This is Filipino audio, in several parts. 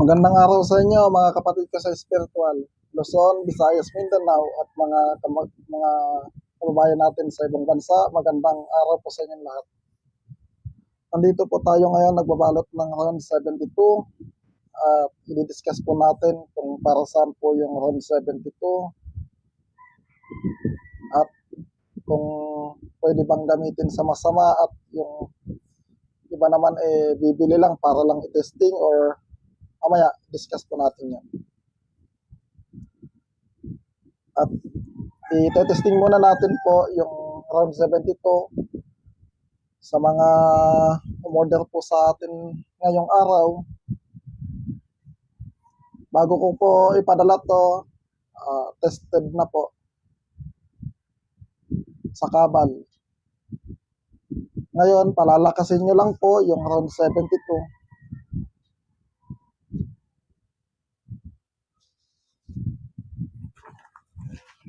Magandang araw sa inyo mga kapatid ko sa spiritual, Luzon, Visayas, Mindanao at mga kababayan natin sa ibang bansa. Magandang araw po sa inyong lahat. Nandito po tayo ngayon nagbabalot ng RON 72 at i-discuss po natin kung para saan po yung RON 72 at kung pwede bang gamitin sa masama at yung iba naman bibili lang para lang i-testing or mamaya discuss po natin yan. At i-testing muna natin po yung RON 72 sa mga umorder po sa atin ngayong araw. Bago ko po ipadala to, tested na po sa kabal. Ngayon, palalakasin nyo lang po yung RON 72.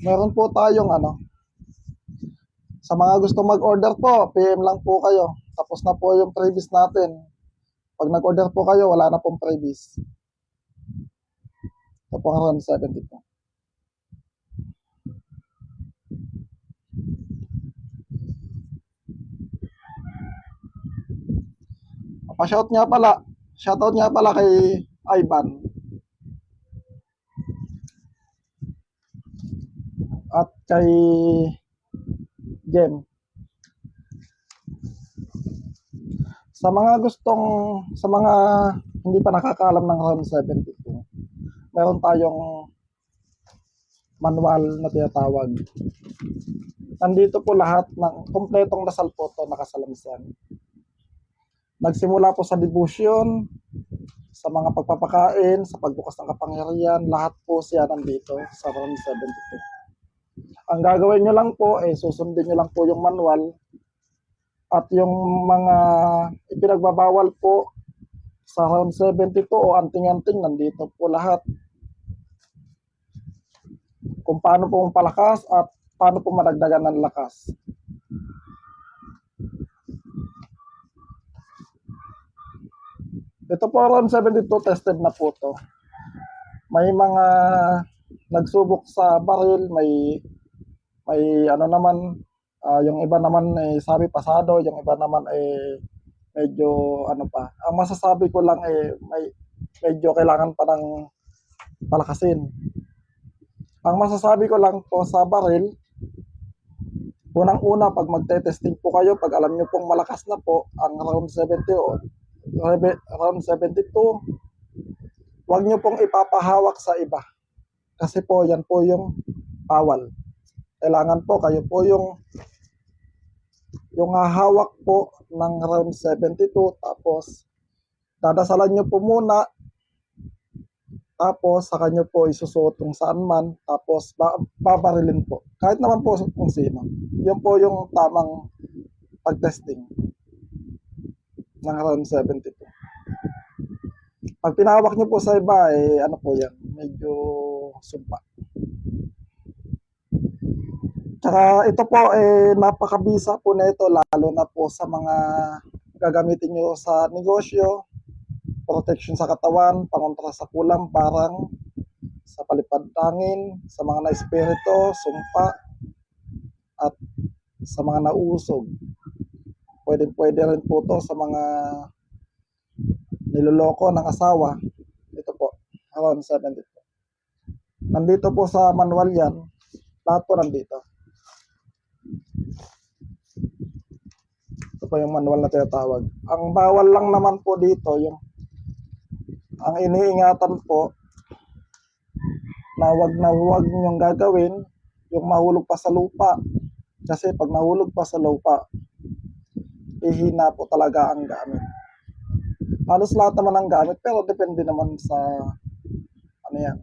Meron po tayong sa mga gusto mag-order po, PM lang po kayo. Tapos na po yung previous natin. Pag nag-order po kayo, wala na pong previous. Ito po ang RON 72. Shoutout nga pala kay Ivan. At kay Jem. Sa mga hindi pa nakakaalam ng RON 72, meron tayong manual na tinatawag. Nandito po lahat ng kompletong dasal po ito nakasalamsan. Nagsimula po sa devotion, sa mga pagpapakain, sa pagbukas ng kapangyarihan, lahat po siya nandito sa RON 72. Ang gagawin nyo lang po, susundin nyo lang po yung manual at yung mga ipinagbabawal po sa RON 72 o anting-anting, nandito po lahat. Kung paano po palakas at paano po madagdagan ng lakas. Ito po RON 72, tested na po to. May mga nagsubok sa baril, may yung iba naman sabi pasado, yung iba naman medyo pa. Ang masasabi ko lang medyo kailangan pa ng palakasin. Ang masasabi ko lang po sa baril, unang-una pag magte-testing po kayo, pag alam nyo pong malakas na po ang RON 72, huwag nyo pong ipapahawak sa iba. Kasi po yan po yung bawal. Kailangan po kayo po yung hahawak po ng RON 72, tapos dadasalan nyo po muna, tapos sa kanyo po isusuot kung saan man, tapos babarilin po. Kahit naman po kung sino. Yun po yung tamang pag-testing ng RON 72. Pag pinahawak nyo po sa iba, po yan, medyo sumpa. Tsaka ito po, napakabisa po na ito, lalo na po sa mga gagamitin nyo sa negosyo, protection sa katawan, pangontra sa kulang, parang sa palipad tangin, sa mga na-espiritu, sumpa, at sa mga nauusog. Pwede rin po to sa mga niloloko ng asawa. Ito po, RON 72. Nandito po sa manual yan, lahat po nandito. Ito po yung manual na tinatawag. Ang bawal lang naman po dito, ang iniingatan po, na huwag niyong gagawin, yung mahulog pa sa lupa. Kasi pag nahulog pa sa lupa, ihina po talaga ang gamit. Halos lahat naman ang gamit, pero depende naman sa Ano yan?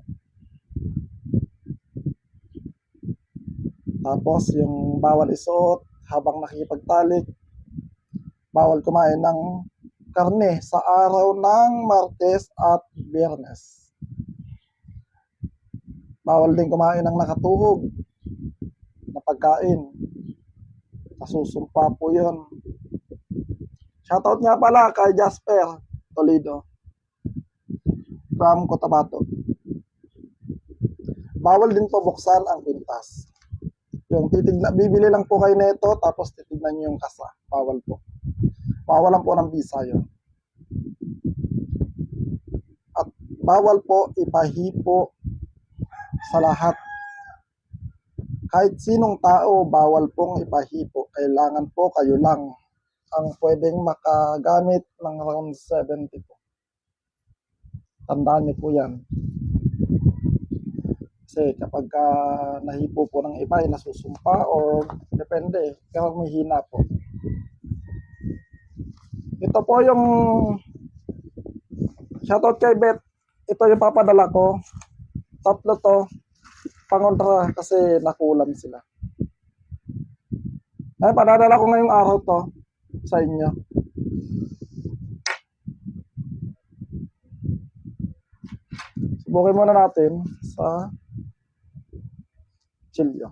Tapos yung bawal isuot habang nakikipagtalik, bawal kumain ng karne sa araw ng Martes at Biyernes. Bawal din kumain ng nakatuhog na pagkain. Kasusumpa po yun. Shoutout nga pala kay Jasper Toledo from Cotabato. Bawal din po buksan ang pintas. Yung bibili lang po kayo nito tapos titignan nyo yung kasa. Bawal po. Bawalan po ng visa yun. At bawal po ipahipo sa lahat. Kahit sinong tao, bawal pong ipahipo. Kailangan po kayo lang ang pwedeng makagamit ng round 70 po. Tandaan niyo po yan. Kasi kapag nahipo po ng iba, ay nasusumpa or depende. Pero may hina po. Ito po yung shoutout kay Beth. Ito yung papadala ko. Tatlo to. Pangontra kasi nakulam sila. Ay, padadala ko ngayong araw to sa inyo. Subukin muna natin sa chilyo.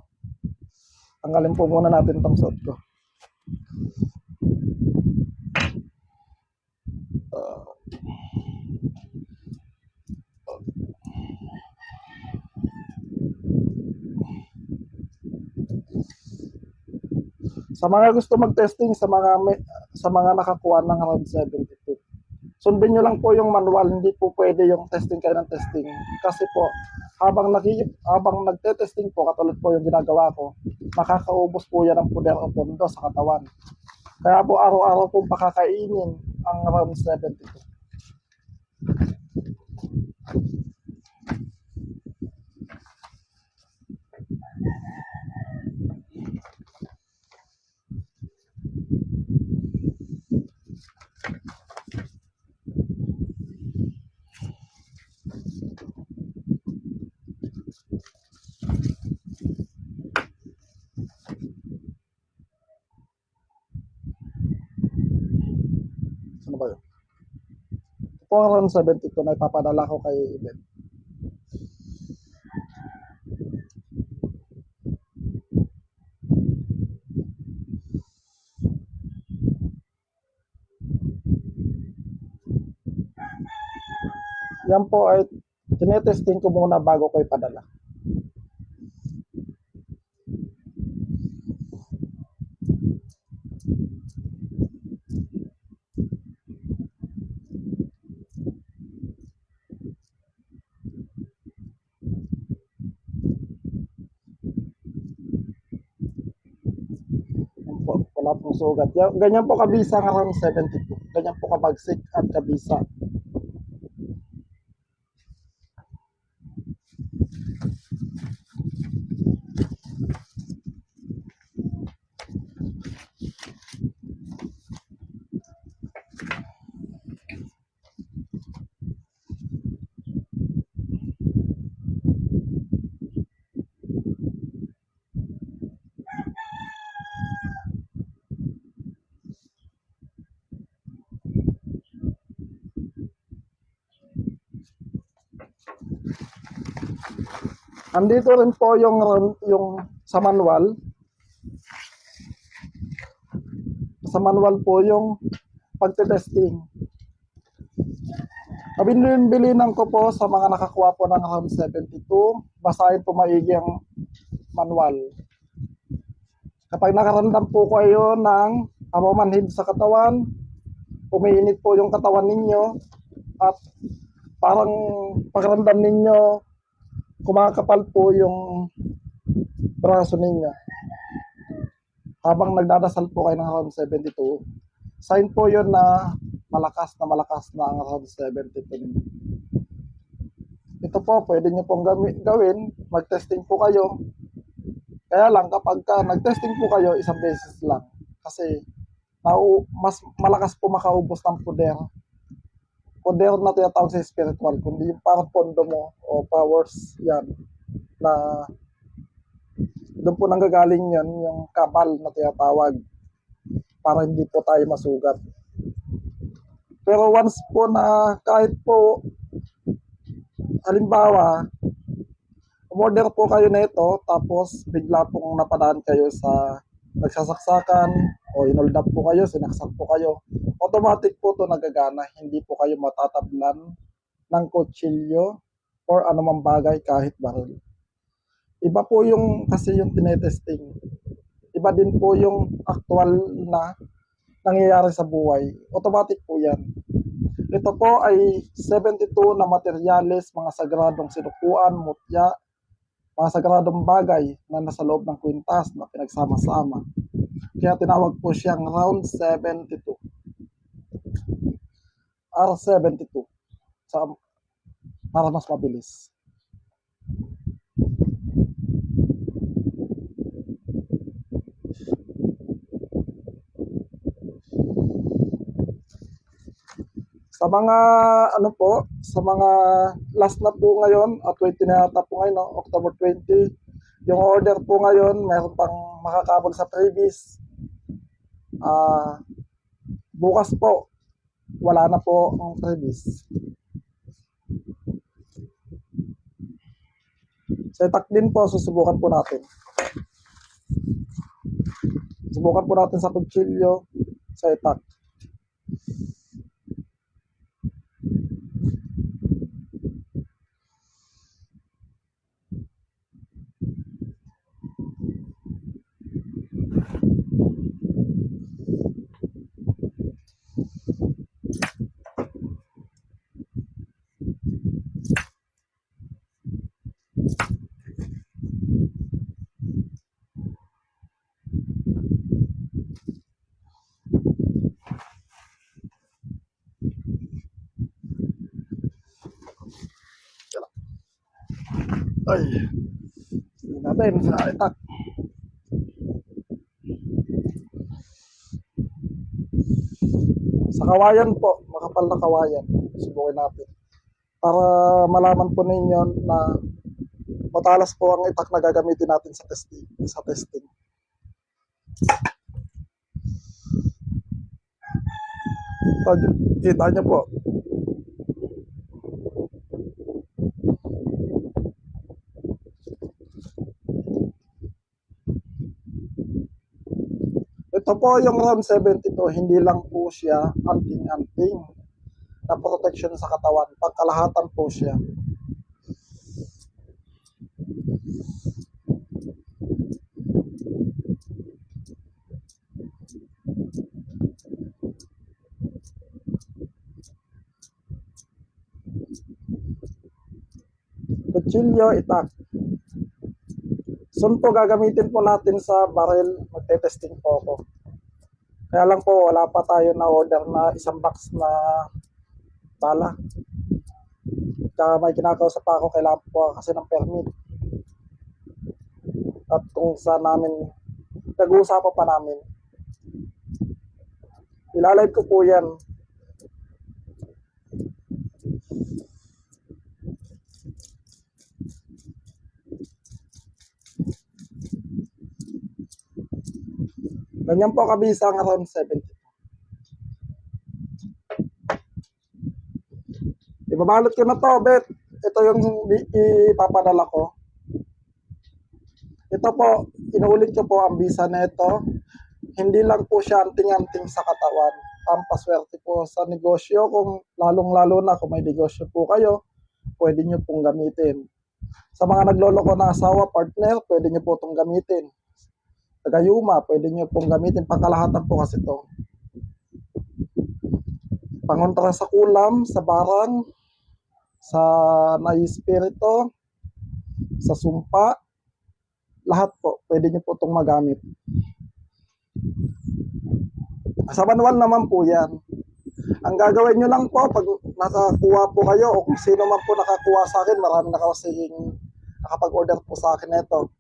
Tanggalin po muna natin tong suot ko. Sa mga gusto mag-testing, sa mga nakakuha ng round 72, sundin nyo lang po yung manual. Hindi po pwede yung testing kayo ng testing. Kasi po, habang nagte-testing po, katulad po yung ginagawa ko, makakaubos po yan ng puder o pondo sa katawan. Kaya po araw-araw po pakakainin ang round 72. Ano ba yun? Ito po ang round 72 na ipapadala ko kay Ibet. Yan po ay tinetesting ko muna bago ko ipadala. Yan po, wala pong sugat. Ganyan po kabisa ng round 72. Ganyan po kabagsik at kabisa. Andito rin po yung sa manual. Sa manual po yung pagte-testing. Bilinan ko po sa mga nakakuha po ng round 72, basahin po maigi ang manual. Kapag nakaramdam po kayo ng amomanhid sa katawan, umiinit po yung katawan ninyo, at parang pagramdam ninyo, kumakapal po yung braso ninyo. Habang nagdadasal po kayo ng round 72, sign po yun na malakas na ang round 72. Ito po, pwede nyo pong gawin, mag-testing po kayo. Kaya lang, kapag nag-testing po kayo, isang beses lang. Kasi mas malakas po makaubos ng puder poder na tinatawag sa spiritual, kundi yung parang pondo mo o powers yan na doon po nanggagaling yan, yung kabal na tinatawag para hindi po tayo masugat. Pero once po na kahit po halimbawa umorder po kayo na ito tapos bigla pong napadaan kayo sa nagsasaksakan o inold up po kayo, sinaksak po kayo, automatic po to nagagana, hindi po kayo matatablan ng kutsilyo or anumang bagay kahit baril. Iba po yung kasi yung tinetesting. Iba din po yung actual na nangyayari sa buhay. Automatic po yan. Ito po ay 72 na materyales, mga sagradong sinukuan, mutya, mga sagradong bagay na nasa loob ng kwintas na pinagsama-sama. Kaya tinawag po siyang round 72. R72. Para mas mabilis. Sa mga sa mga last na po ngayon, 20 na yata po ngayon, no? October 20, yung order po ngayon, meron pang makakabol sa previous. Bukas po, wala na po ang previous. Sa itak din po, susubukan po natin. Subukan po natin sa kutsilyo, sa itak. Ay, hindi natin sa itak. Sa kawayan po, makapal na kawayan. Subukin natin. Para malaman po ninyo na matalas po ang itak na gagamitin natin sa testing. Ito, kita nyo po. Ito po yung round 72, hindi lang po siya anting-anting na protection sa katawan. Pagkalahatan po siya. Kutsilyo, itak. Soon po gagamitin po natin sa barrel, magte-testing po ako. Kaya lang po wala pa tayo na order na isang box na bala. Kaya may kinakausap pa ako, kailangan po kasi ng permit. At kung saan namin, nag-uusapan pa namin. Ilalive ko po yan. Ganyan po kabisa ang around 70. Ibabalot ko na to, Bet. Ito yung ipapadala ko. Ito po, inuulit ko po ang visa na ito. Hindi lang po siya anting-anting sa katawan. Pampaswerte po sa negosyo. Kung lalong-lalo na kung may negosyo po kayo, pwede nyo pong gamitin. Sa mga nagloloko na asawa, partner, pwede nyo po itong gamitin. Tagayuma, pwede nyo pong gamitin. Pangkalahatan po kasi ito. Pangontra sa kulam, sa barang, sa naispirito, sa sumpa, lahat po, pwede nyo po itong magamit. Sa manual naman po yan. Ang gagawin nyo lang po, pag nakakuha po kayo, o kung sino man po nakakuha sa akin, marami na kasi nakapag-order po sa akin ito.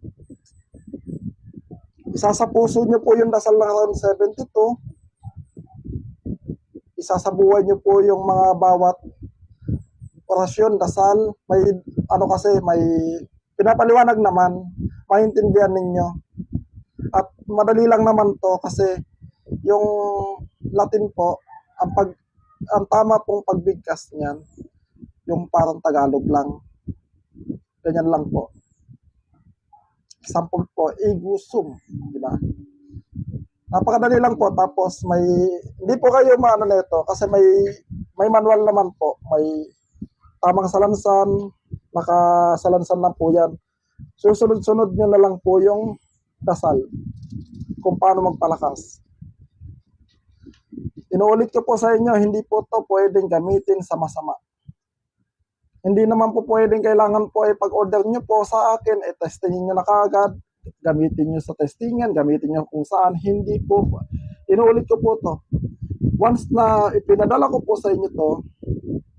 Isa sa puso nyo po yung dasal ng round 72. Isa sa buhay nyo po yung mga bawat orasyon, dasal, may ano kasi, may pinapaliwanag naman, maintindihan ninyo. At madali lang naman to kasi yung Latin po, ang tama pong pagbigkas niyan, yung parang Tagalog lang. Ganyan lang po. Example po, igusum, di ba? Napakadali lang po, tapos hindi po kayo maano nito kasi may manual naman po, may tamang salansan, nakasalansan lang po yan. Susunod-sunod nyo na lang po yung dasal kung paano magpalakas. Inuulit ko po sa inyo, hindi po to pwedeng gamitin sa masama. Hindi naman po pwedeng kailangan po ay pag-order nyo po sa akin, testingin nyo na kagad, gamitin nyo sa testingan, gamitin nyo kung saan. Hindi po. Inuulit ko po to. Once na ipinadala ko po sa inyo to,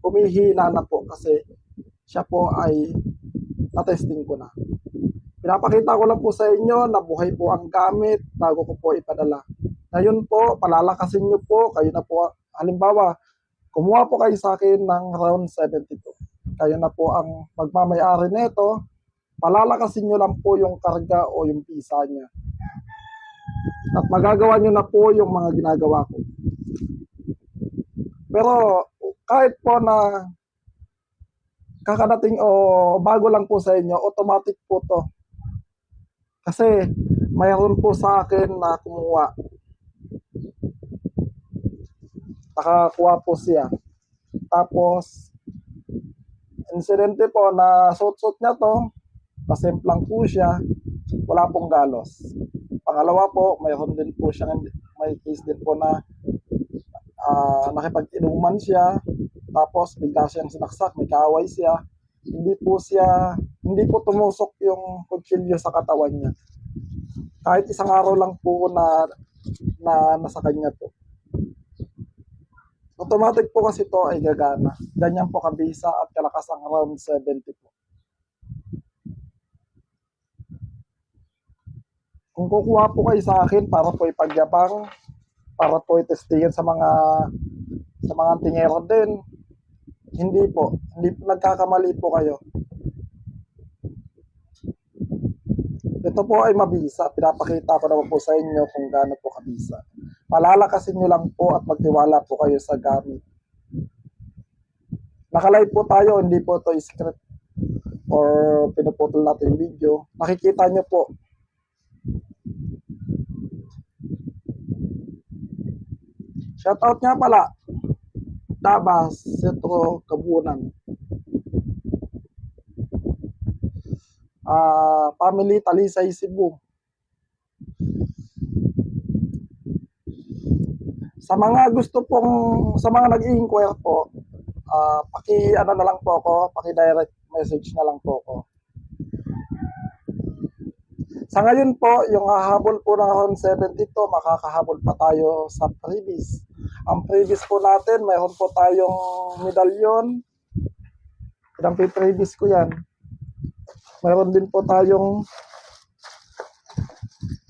humihina na po kasi siya po ay na-testing ko na. Pinapakita ko lang po sa inyo na buhay po ang gamit bago ko po ipadala. Ngayon po, palalakasin nyo po, kayo na po, halimbawa, kumuha po kayo sa akin ng round 72. Kayo na po ang magmamayari nito, palalakasin nyo lang po yung karga o yung pisa niya. At magagawa nyo na po yung mga ginagawa ko. Pero kahit po na kakadating o bago lang po sa inyo, automatic po to. Kasi mayroon po sa akin na kumuha. Nakakuha po siya. Tapos, insidente po na suot-suot niya to, pasimplang po siya, wala pong galos. Pangalawa po, mayroon din po siya, may case din po na nakipag-inuman siya, tapos bigla siyang sinaksak, may kaaway siya, hindi po tumusok yung kutsilyo sa katawan niya. Kahit isang araw lang po na nasa kanya po. Automatic po kasi to ay gagana. Ganyan po kabisa at kalakas ang round 70 po. Kung kukuha po kayo sa akin para po ipagyabang, para po itestingin sa mga tingero din, hindi po nagkakamali po kayo. Ito po ay mabisa. Pinapakita ko naman po sa inyo kung gaano po kabisa. Palalakasin nyo lang po at magtiwala po kayo sa gamit. Nakalive po tayo, hindi po ito script or pinuputol natin video. Nakikita nyo po. Shoutout nga pala. Tabas, Setro, Kabunan. Family Talisay, Cebu. Sa mga nag-i-inquire po, paki-ano na lang po ako, paki-direct message na lang po ako. Sa ngayon po, yung hahabol po ng round 72, makakahabol pa tayo sa previous. Ang previous po natin, mayroon po tayong medalyon. Ilang previous ko yan. Mayroon din po tayong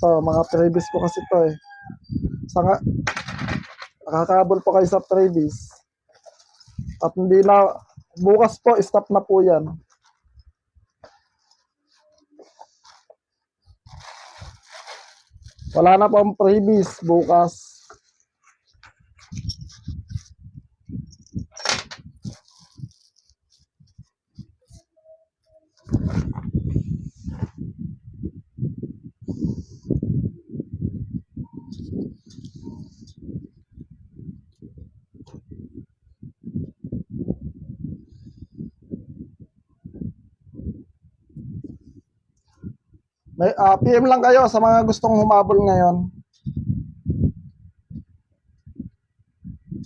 mga previous ko kasi to eh. Nakakahabol po kayo sa previous. At hindi na, bukas po, stop na po yan. Wala na po ang previous bukas. May PM lang kayo sa mga gustong humabol ngayon.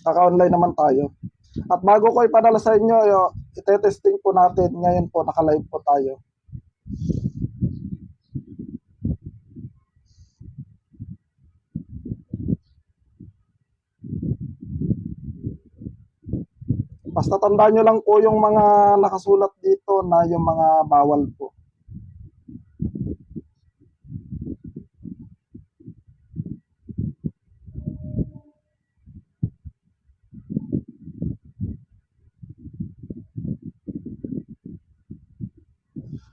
Naka-online naman tayo. At bago ko ipadala sa inyo, ite-testing po natin. Ngayon po, naka-live po tayo. Basta tandaan nyo lang po yung mga nakasulat dito na yung mga bawal po.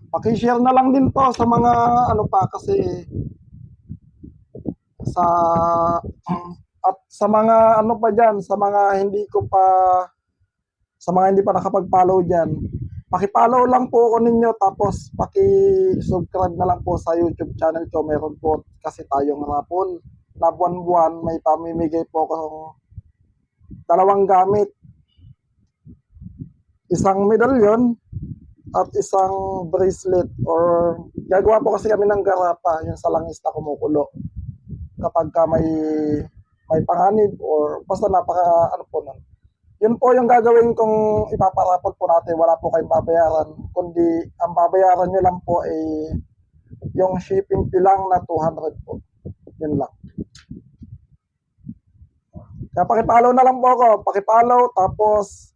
Paki-share na lang din po sa mga ano pa kasi sa at sa mga ano pa diyan, sa mga hindi ko pa sa mga hindi pa nakapag-follow diyan. Paki-follow lang po ako ninyo tapos paki-subscribe na lang po sa YouTube channel ko. Meron po kasi tayong raffle na buwan-buwan may pamimigay po akong dalawang gamit, isang medalyon at isang bracelet or gagawa po kasi kami ng garapa yung sa langis na kumukulo kapag ka may panganib or basta napaka ano po nun. Yun po yung gagawin kong ipaparapol po natin. Wala po kayong babayaran. Kundi ang babayaran nyo lang po ay yung shipping fee lang na 200 po. Yun lang. Kaya pakipollow na lang po ako. Pakipollow tapos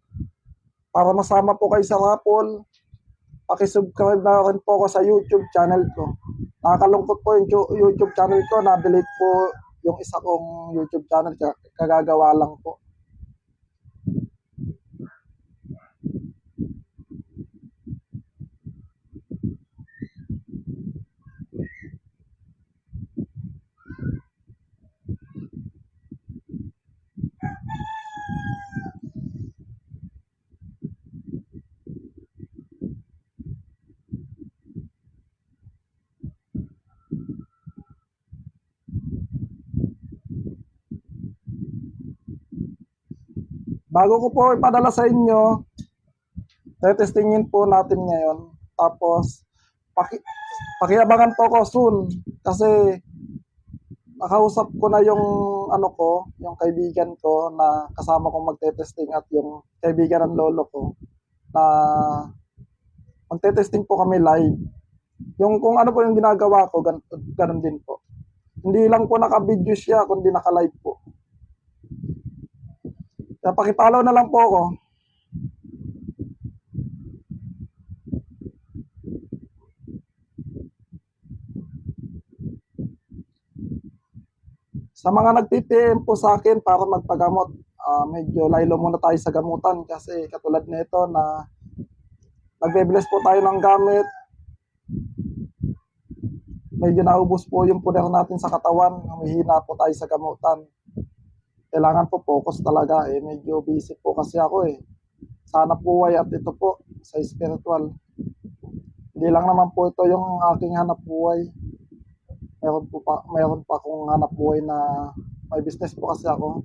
para masama po kayo sa raffle, pakisubscribe na rin po ako sa YouTube channel ko. Nakakalungkot po yung YouTube channel ko. Na-delete po yung isa kong YouTube channel. Kagagawa lang po. Bago ko po ipadala sa inyo, testingin po natin ngayon. Tapos, pakiabangan po ko soon. Kasi, nakausap ko na yung ano ko, yung kaibigan ko na kasama kong magte-testing at yung kaibigan ng lolo ko na magte-testing po kami live. Yung kung ano po yung ginagawa ko, ganun din po. Hindi lang po naka-video siya, kundi naka-live po. Kaya pakipollow na lang po ako. Sa mga nag-PPM po sa akin para magpagamot, medyo laylo muna tayo sa gamutan kasi katulad nito na nagbe-bless po tayo ng gamit, medyo naubos po yung puder natin sa katawan, humihina po tayo sa gamutan. Kailangan po focus talaga medyo busy po kasi ako sa hanap buhay at ito po sa spiritual. Hindi lang naman po ito yung aking hanap buhay. Meron pa akong hanap buhay na may business po kasi ako.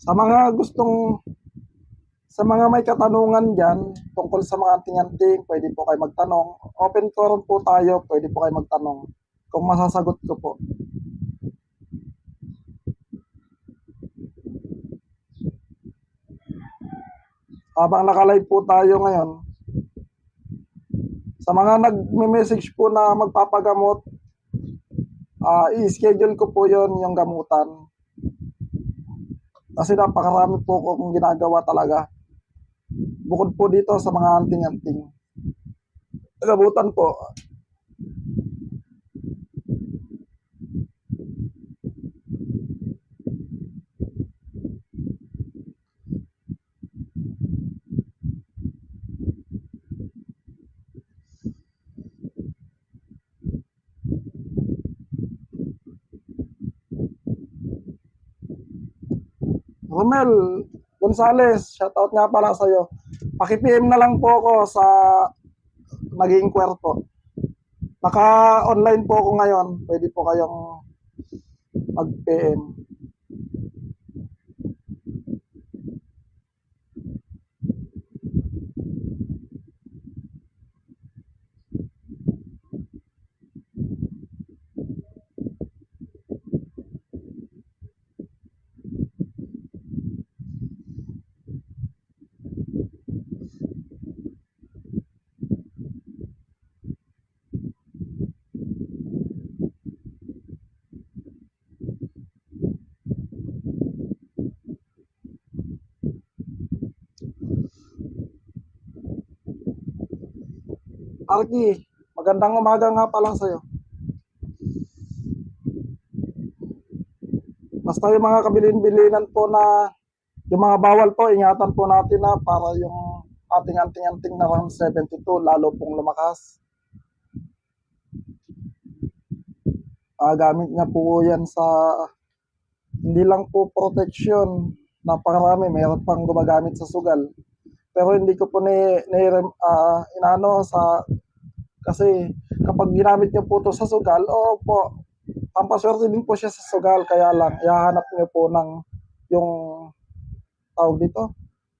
Sa mga sa mga may katanungan dyan tungkol sa mga anting-anting, pwede po kayo magtanong. Open forum po tayo, pwede po kayo magtanong kung masasagot ko po. Habang naka-live po tayo ngayon, sa mga nagme-message po na magpapagamot, i-schedule ko po yon yung gamutan. Kasi napakarami po kong ginagawa talaga. Bukod po dito sa mga anting-anting. Gamutan po. Romel Gonzales, shoutout nga pala sa'yo. Paki-PM na lang po ako sa naging kwerto. Naka-online po ako ngayon. Pwede po kayong mag-PM. Arky, magandang umaga nga pala sa'yo. Basta yung mga kabilin-bilinan po na yung mga bawal po, ingatan po natin na para yung ating anting-anting na round 72 lalo pong lumakas. Gamit niya po yan sa hindi lang po protection, napakarami, mayroon pang gumagamit sa sugal. Pero hindi ko po inaano sa kasi kapag ginamit niyo po to sa sugal, oo po, pampaswerte din po siya sa sugal, kaya lang ihahanap niyo po ng yung tawag dito,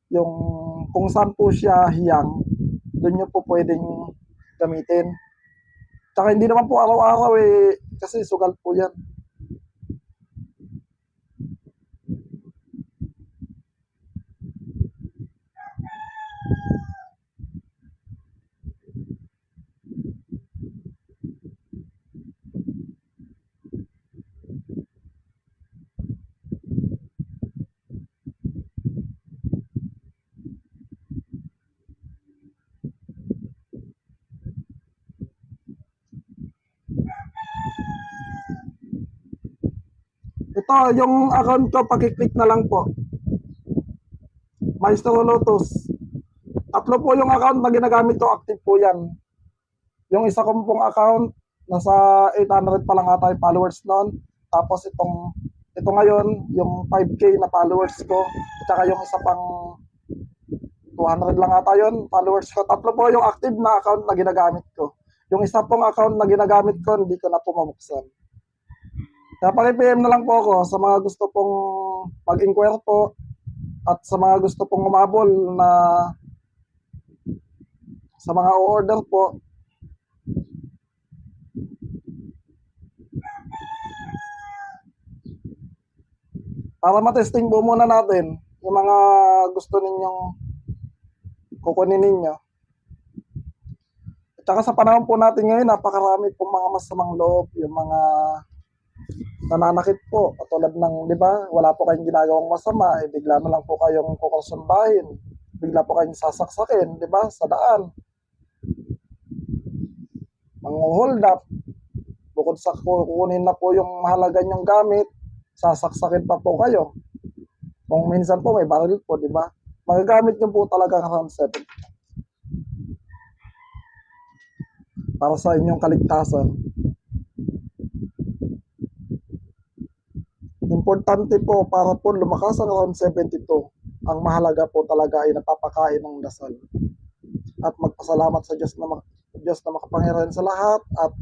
yung kung saan po siya hiyang, doon niyo po pwedeng gamitin. Tsaka hindi naman po araw-araw kasi sugal po yan. Ito, yung account ko, pakiclick na lang po. Maestro Lotus. Tatlo po yung account na ginagamit ko, active po yan. Yung isa kong pong account, nasa 800 pa lang ata yung followers noon. Tapos ito ngayon, yung 5K na followers ko. At saka yung isa pang 200 lang ata yun, followers ko. Tatlo po yung active na account na ginagamit ko. Yung isa pong account na ginagamit ko, hindi ko na po mabuksan. Kaya paki-PM na lang po ako sa mga gusto pong mag-inquire po at sa mga gusto pong umabol na sa mga order po. Para matesting po muna natin yung mga gusto ninyong kukunin ninyo. At saka sa panahon po natin ngayon, napakarami pong mga masamang loob, yung mga nananakit po, katulad ng, di ba, wala po kayong ginagawang masama, bigla na lang po kayong kukursundahin, bigla po kayong sasaksakin, di ba, sa daan. Mang-hold up, bukod sa kukunin na po yung mahalaga nyong gamit, sasaksakin pa po kayo. Kung minsan po may baril po, di ba? Magagamit nyo po talaga ang round 7 para sa inyong kaligtasan. Importante po para po lumakas ang round 72. Ang mahalaga po talaga ay napapakain ng dasal. At magpasalamat sa Diyos na makapangyarihan sa lahat at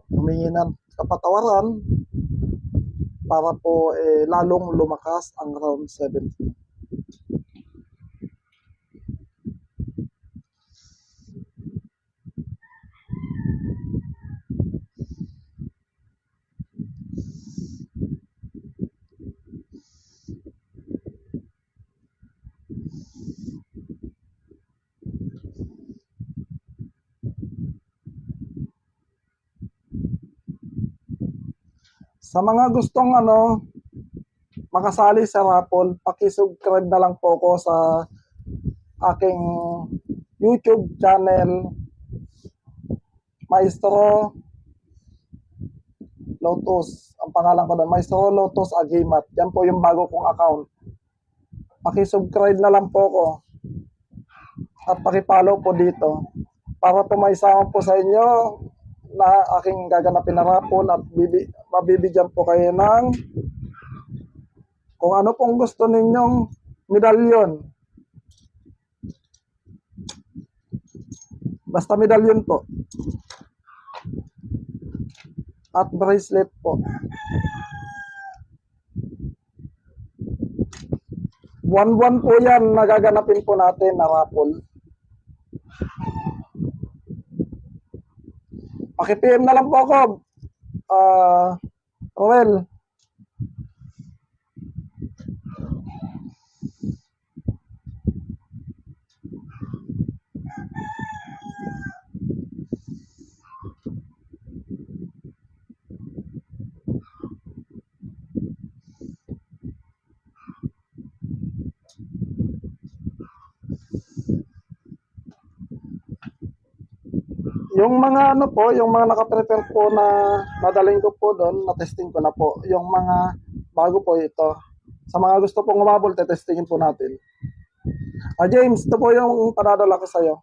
humingi ng kapatawaran para po lalong lumakas ang round 72. Sa mga gustong makasali sa raffle, paki-subscribe na lang po ako sa aking YouTube channel, Maestro Lotus. Ang pangalan ko doon, Maestro Lotus Agimat. Yan po yung bago kong account. Paki-subscribe na lang po ako at paki-follow po dito para po maisama po sa inyo na aking gaganapin na raffle at mabibigyan po kayo ng kung ano pong gusto ninyong medalyon. Basta medalyon po. At bracelet po. Buwan-buwan po yan nagaganapin po natin na raffle. Paki-PM na lang po ako. Roel. Yung mga ano po, yung mga naka-prepare po na nadaling ko po doon, na-testing ko na po. Yung mga bago po ito. Sa mga gusto pong umabol, testingin po natin. James, ito po yung padadala ko sa'yo.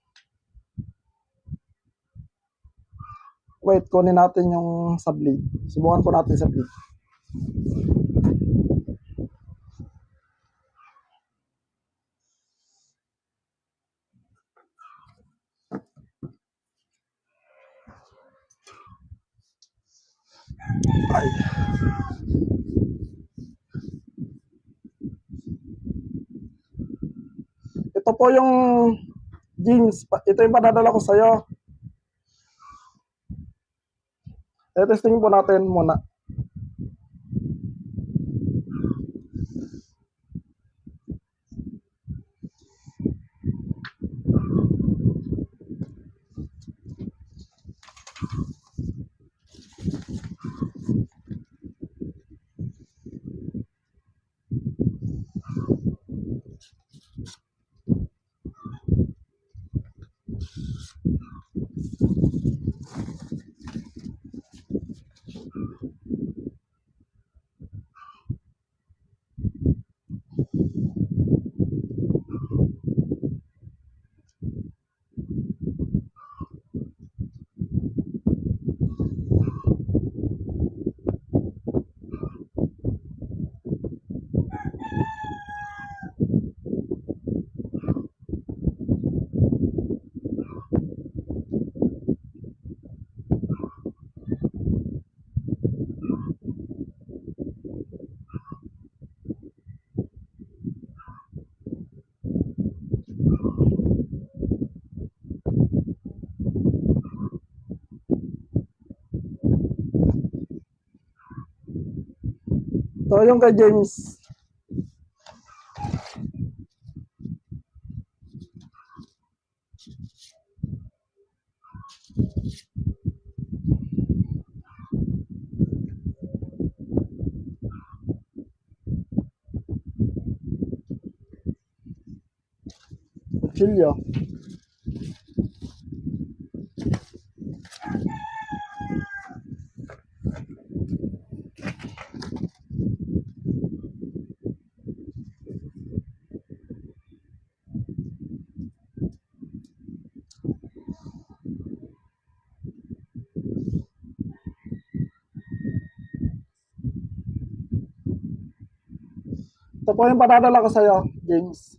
Wait, kunin natin yung sa bleed. Subukan po natin sa bleed. Ay. Ito po yung James. Ito yung padadala ko sa'yo. Testing po natin muna. So, yung kay James. Kutsilyo. Ito po yung padadala ko sa'yo, James.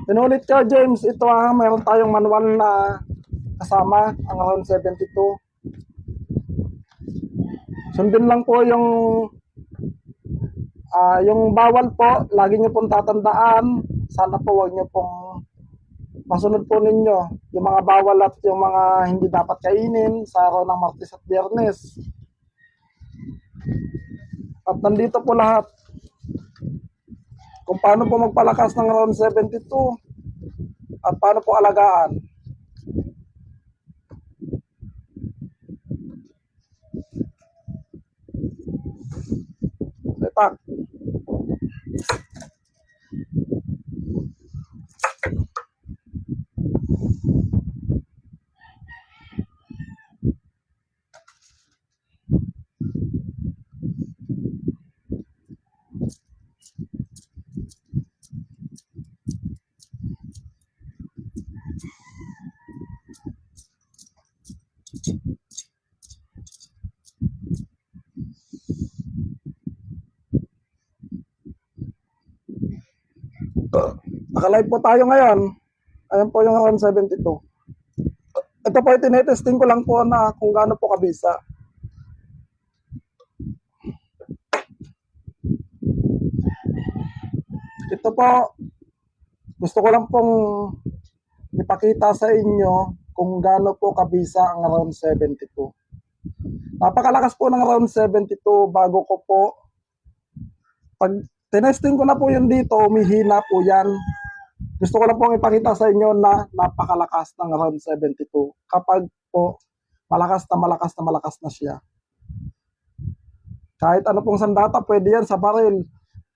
Pinulit ka, James. Ito mayroon tayong manual na kasama, ang around 72. Sundin lang po yung bawal po, lagi nyo pong tatandaan. Sana po wag nyo pong masunod po ninyo yung mga bawal at yung mga hindi dapat kainin sa araw ng Martes at Biyernes. At nandito po lahat kung paano po magpalakas ng round 72 at paano po alagaan. Letak. Naka-live po tayo ngayon. Ayan po yung round 72. Ito po, tinetesting ko lang po na kung gaano po kabisa. Ito po, gusto ko lang pong ipakita sa inyo kung gaano po kabisa ang round 72. Napakalakas po ng round 72 bago ko po. Pag tinesting ko na po yun dito, umihina po yan. Gusto ko lang pong ipakita sa inyo na napakalakas ng round 72. Kapag po malakas na siya. Kahit ano pong sandata, pwede yan sa baril.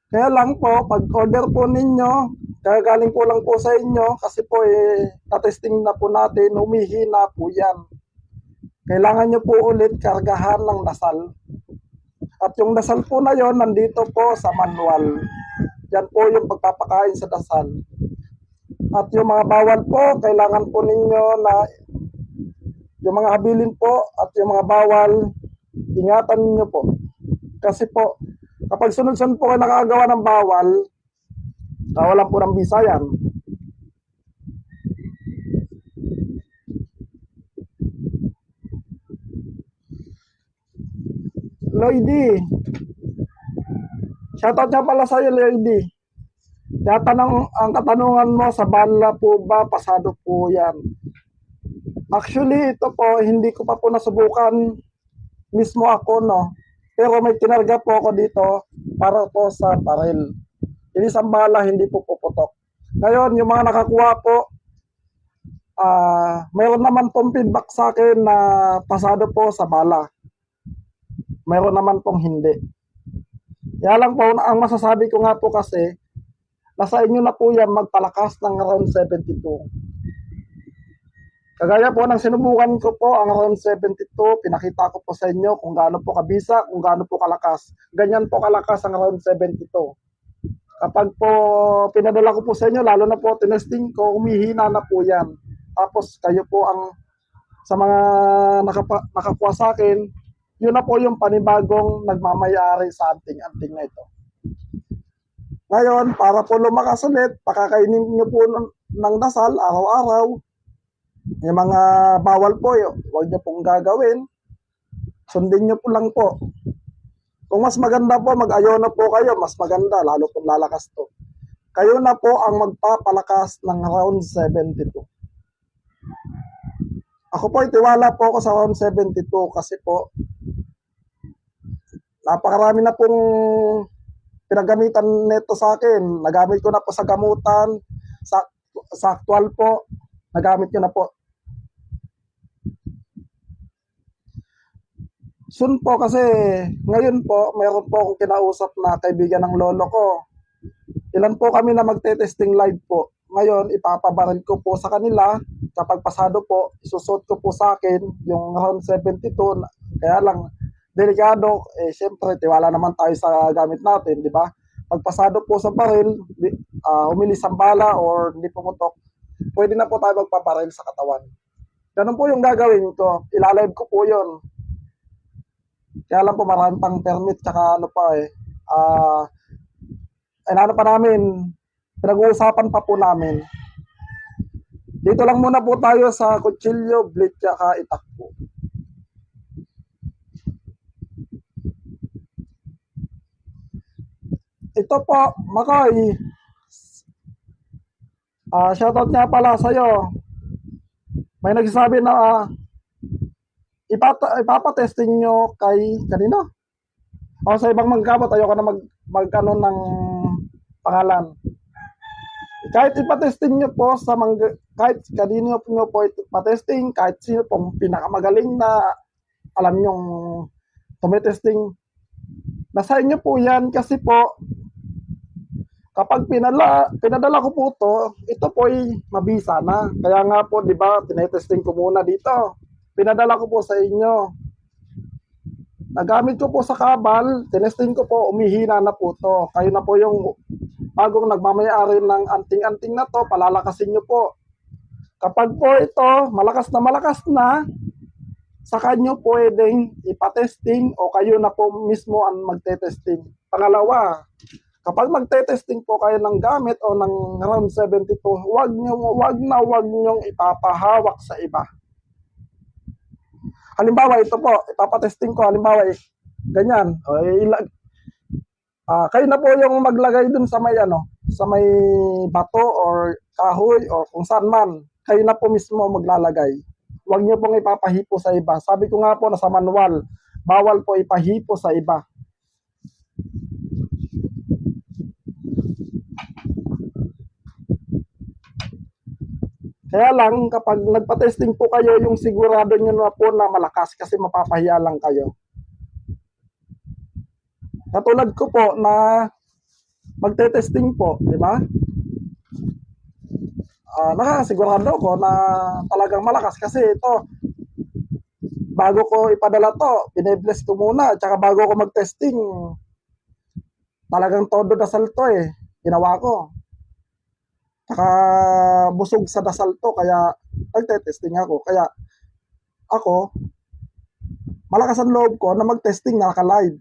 Kaya lang po, pag order po ninyo, Kagaling po lang po sa inyo kasi po na-testing na po natin, humihina po yan. Kailangan nyo po ulit kargahan ng dasal. At yung dasal po na yon nandito po sa manual. Yan po yung pagpapakain sa dasal. At yung mga bawal po, kailangan po ninyo na yung mga habilin po at yung mga bawal, ingatan niyo po. Kasi po, kapag sunod-sunod po kayo nakagawa ng bawal, kawalan po ng visa yan. Lloydie, shoutout nga pala sa'yo, Lloydie. Ang katanungan mo, sa bala po ba, pasado po yan. Actually, ito po, hindi ko pa po nasubukan mismo ako, no. Pero may tinarga po ako dito para po sa baril. Inisang bala, hindi po puputok. Ngayon, yung mga nakakuha po, mayroon naman pong feedback sa akin na pasado po sa bala. Mayroon naman pong hindi. Kaya lang po, ang masasabi ko nga po kasi, nasa inyo na po yan magpalakas ng around 72. Kagaya po ng sinubukan ko po, ang around 72, pinakita ko po sa inyo kung gaano po kabisa, kung gaano po kalakas. Ganyan po kalakas ang around 72. Kapag po pinadala ko po sa inyo, lalo na po tinesting ko, humihina na po yan. Tapos kayo po ang, sa mga nakakuha sa akin, yun na po yung panibagong nagmamayari sa anting-anting na ito. Ngayon, para po lumakas ulit, pakakainin nyo po ng dasal araw-araw. Yung mga bawal po, huwag nyo pong gagawin. Sundin nyo po lang po. Kung mas maganda po, mag-ayuno po kayo, mas maganda, lalo kung lalakas to. Kayo na po ang magpapalakas ng round 72. Ako po, itiwala po ako sa round 72 kasi po, napakarami na pong pinagamitan nito sa akin. Nagamit ko na po sa gamutan, sa actual po, nagamit ko na po. Soon po kasi, ngayon po, mayroon po akong kinausap na kaibigan ng lolo ko. Ilan po kami na magte-testing live po. Ngayon, ipapabaril ko po sa kanila. Kapag pasado po, isusot ko po sa akin yung round 72. Kaya lang, delikado, syempre, tiwala naman tayo sa gamit natin, di ba? Pagpasado po sa baril, umilis ang bala or hindi pumutok, pwede na po tayo magpabaril sa katawan. Ganun po yung gagawin ko. Ilalive ko po yun. Kaya lang po marami pang permit, tsaka ano pa ano pa namin, pinag-uusapan pa po namin. Dito lang muna po tayo sa kutsilyo, blade, tsaka itak po. Ito po, Makoy. Shoutout nga pala sa'yo. May nagsasabi na ipapatesting nyo kay kanino? O sa ibang magkabot, ayoko na mag-ano ng pangalan. Kahit ipatesting nyo po sa kahit kanino nyo po ipatesting, kahit sino pong pinakamagaling na alam nyong tumitesting, nasa inyo po yan kasi po kapag pinadala ko po ito po ay mabisa na. Kaya nga po, di ba, tinetesting ko muna dito. Pinadala ko po sa inyo. Nagamit ko po sa kabal, tinesting ko po, umihina na po to. Kayo na po yung bagong nagmamayari ng anting-anting na to, palalakasin nyo po. Kapag po ito, malakas na, saka nyo pwedeng ipatesting o kayo na po mismo ang magte-testing. Pangalawa, kapag magte-testing po kayo ng gamit o ng round 72, wag nyong ipapahawak sa iba. Halimbawa, ito po, ipapatesting ko, halimbawa, ganyan. Kayo na po yung maglagay dun sa may, sa may bato or kahoy or kung saan man. Kayo na po mismo maglalagay. Huwag nyo pong ipapahipo sa iba. Sabi ko nga po na sa manual, bawal po ipahipo sa iba. Kaya lang, kapag nagpa-testing po kayo, yung sigurado nyo na po na malakas kasi mapapahiya lang kayo. Katulad ko po na magte-testing po, di ba? Nakasigurado ko na talagang malakas kasi ito, bago ko ipadala to, bine-bless ko muna, tsaka bago ko mag-testing, talagang todo dasal to ginawa ko. Tsaka busog sa dasal to, kaya nagte-testing ako. Kaya ako, malakas ang loob ko na mag-testing na naka-live.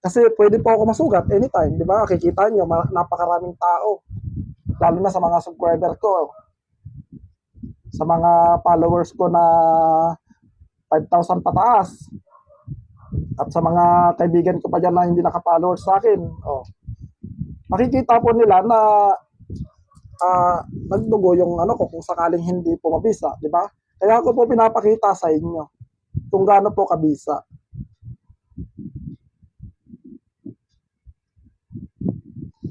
Kasi pwede po ako masugat anytime, di ba? Kikita nyo, napakaraming tao. Lalo na sa mga subscriber ko, sa mga followers ko na 5,000 pataas. At sa mga kaibigan ko pa dyan na hindi naka-followers sa akin, makikita po nila na nagdugo yung ano ko kung sakaling hindi po mabisa, di ba? Kaya ako po pinapakita sa inyo kung gaano po kabisa.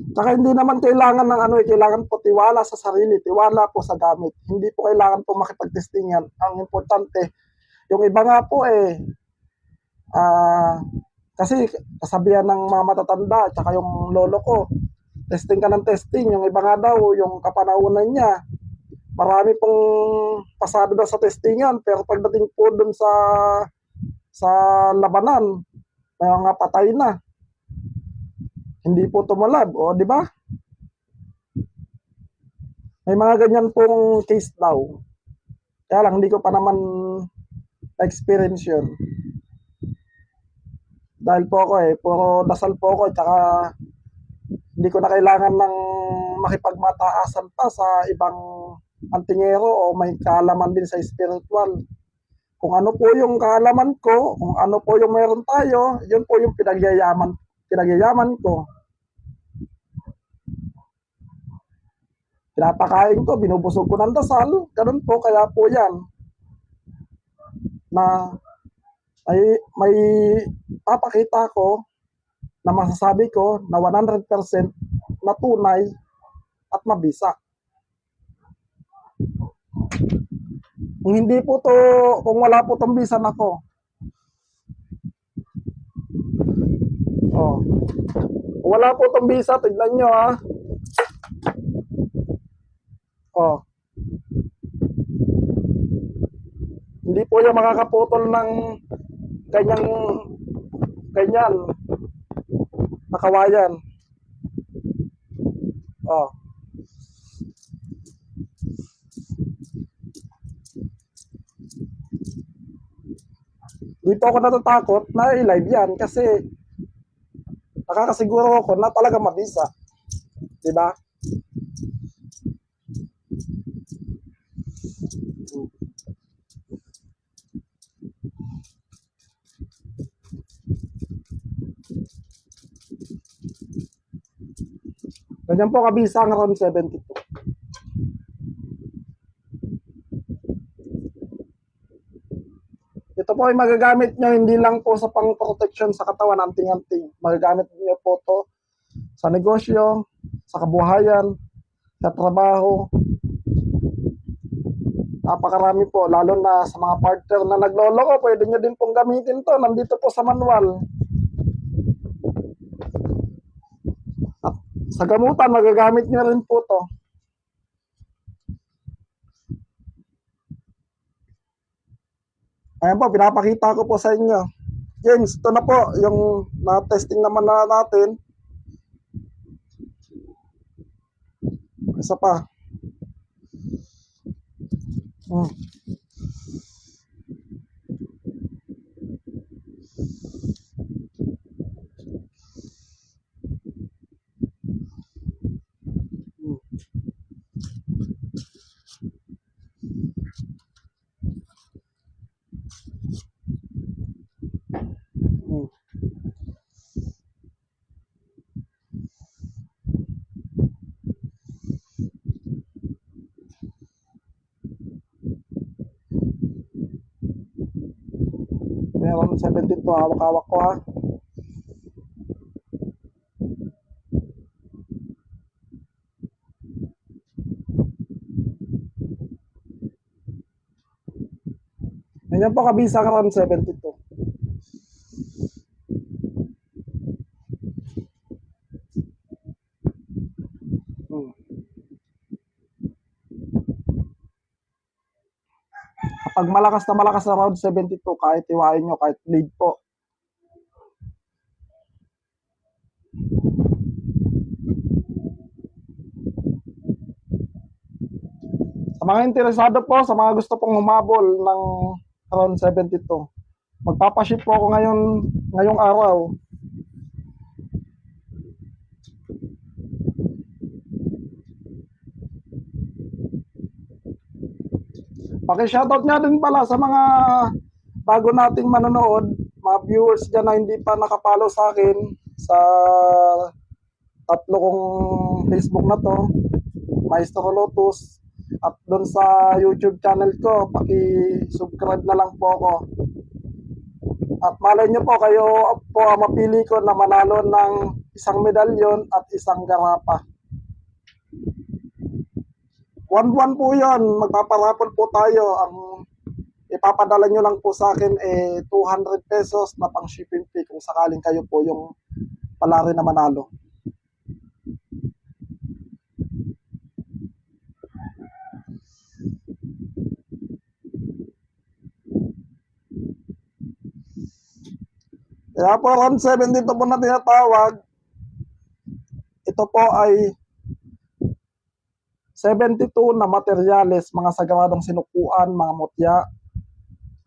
Saka hindi naman kailangan ng kailangan po tiwala sa sarili, tiwala po sa gamit. Hindi po kailangan po makipag-testingan. Ang importante, yung iba nga po kasi kasabihan ng mga matatanda, tsaka yung lolo ko, testing ka ng testing. Yung iba nga daw, yung kapanahunan niya, marami pong pasado daw sa testingan, pero pagdating po dun sa labanan, may mga patay na. Hindi po tumalab, o di ba? May mga ganyan pong case daw. Kaya lang, hindi ko pa naman experience yun. Dahil po ako puro dasal po ako, tsaka hindi ko na kailangan ng makipagmataasan pa sa ibang antingero o may kaalaman din sa spiritual. Kung ano po yung kaalaman ko, kung ano po yung meron tayo, yun po yung pinagyayaman ko. Pinapakain ko, binubusog ko ng dasal, ganun po, kaya po yan na may papakita ko na masasabi ko na 100% na tunay at mabisa. Kung hindi po to, kung wala po tong bisan ako, wala po tong bisa, tignan nyo hindi po yung makakaputol ng ganyan na kawayan. Hindi po ako natatakot na i-live yan kasi nakakasiguro ako na talaga mabisa. Diba? Ganyan po kabisa ang ROM 72. Ito po ay magagamit nyo hindi lang po sa pang-protection sa katawan, anting-anting. Magagamit nyo po to sa negosyo, sa kabuhayan, sa trabaho. Napakarami po, lalo na sa mga partner na nagloloko, pwede nyo din pong gamitin to. Nandito po sa manual. At sa gamutan, magagamit nyo rin po to. Ayan po, pinapakita ko po sa inyo. James, ito na po, yung na-testing naman na natin. Isa pa. Meron 17 po, hawak-hawak ko Ganyan po kabisa ka ron 72. Pag malakas na round 72, kahit iwain nyo, kahit lead po. Sa mga interesado po, sa mga gusto pong humabol ng round 72, magpapaship po ako ngayong araw. Paki-shoutout nga din pala sa mga bago nating manonood, mga viewers dyan na hindi pa nakapalo sa akin sa tatlo kong Facebook na to, Maestro Lotus, at doon sa YouTube channel ko, paki-subscribe na lang po ako. At malay nyo po, kayo po ang mapili ko na manalo ng isang medalyon at isang garapa. Buwan-buwan po yan, magpaparapol po tayo. Ang ipapadala nyo lang po sa akin 200 pesos na pang shipping fee kung sakaling kayo po yung palari na manalo. Kaya po round 7 dito po na tinatawag. Ito po ay 72 na materyales, mga sagradong sinukuan, mga mutya,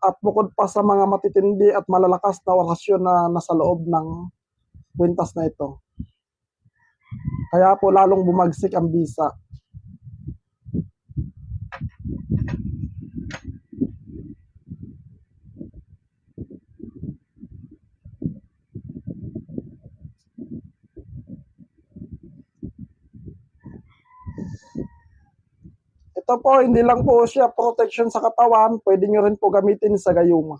at bukod pa sa mga matitindi at malalakas na orasyon na nasa loob ng kwintas na ito. Kaya po lalong bumagsik ang bisa. Ito po, hindi lang po siya protection sa katawan, pwede nyo rin po gamitin sa gayuma.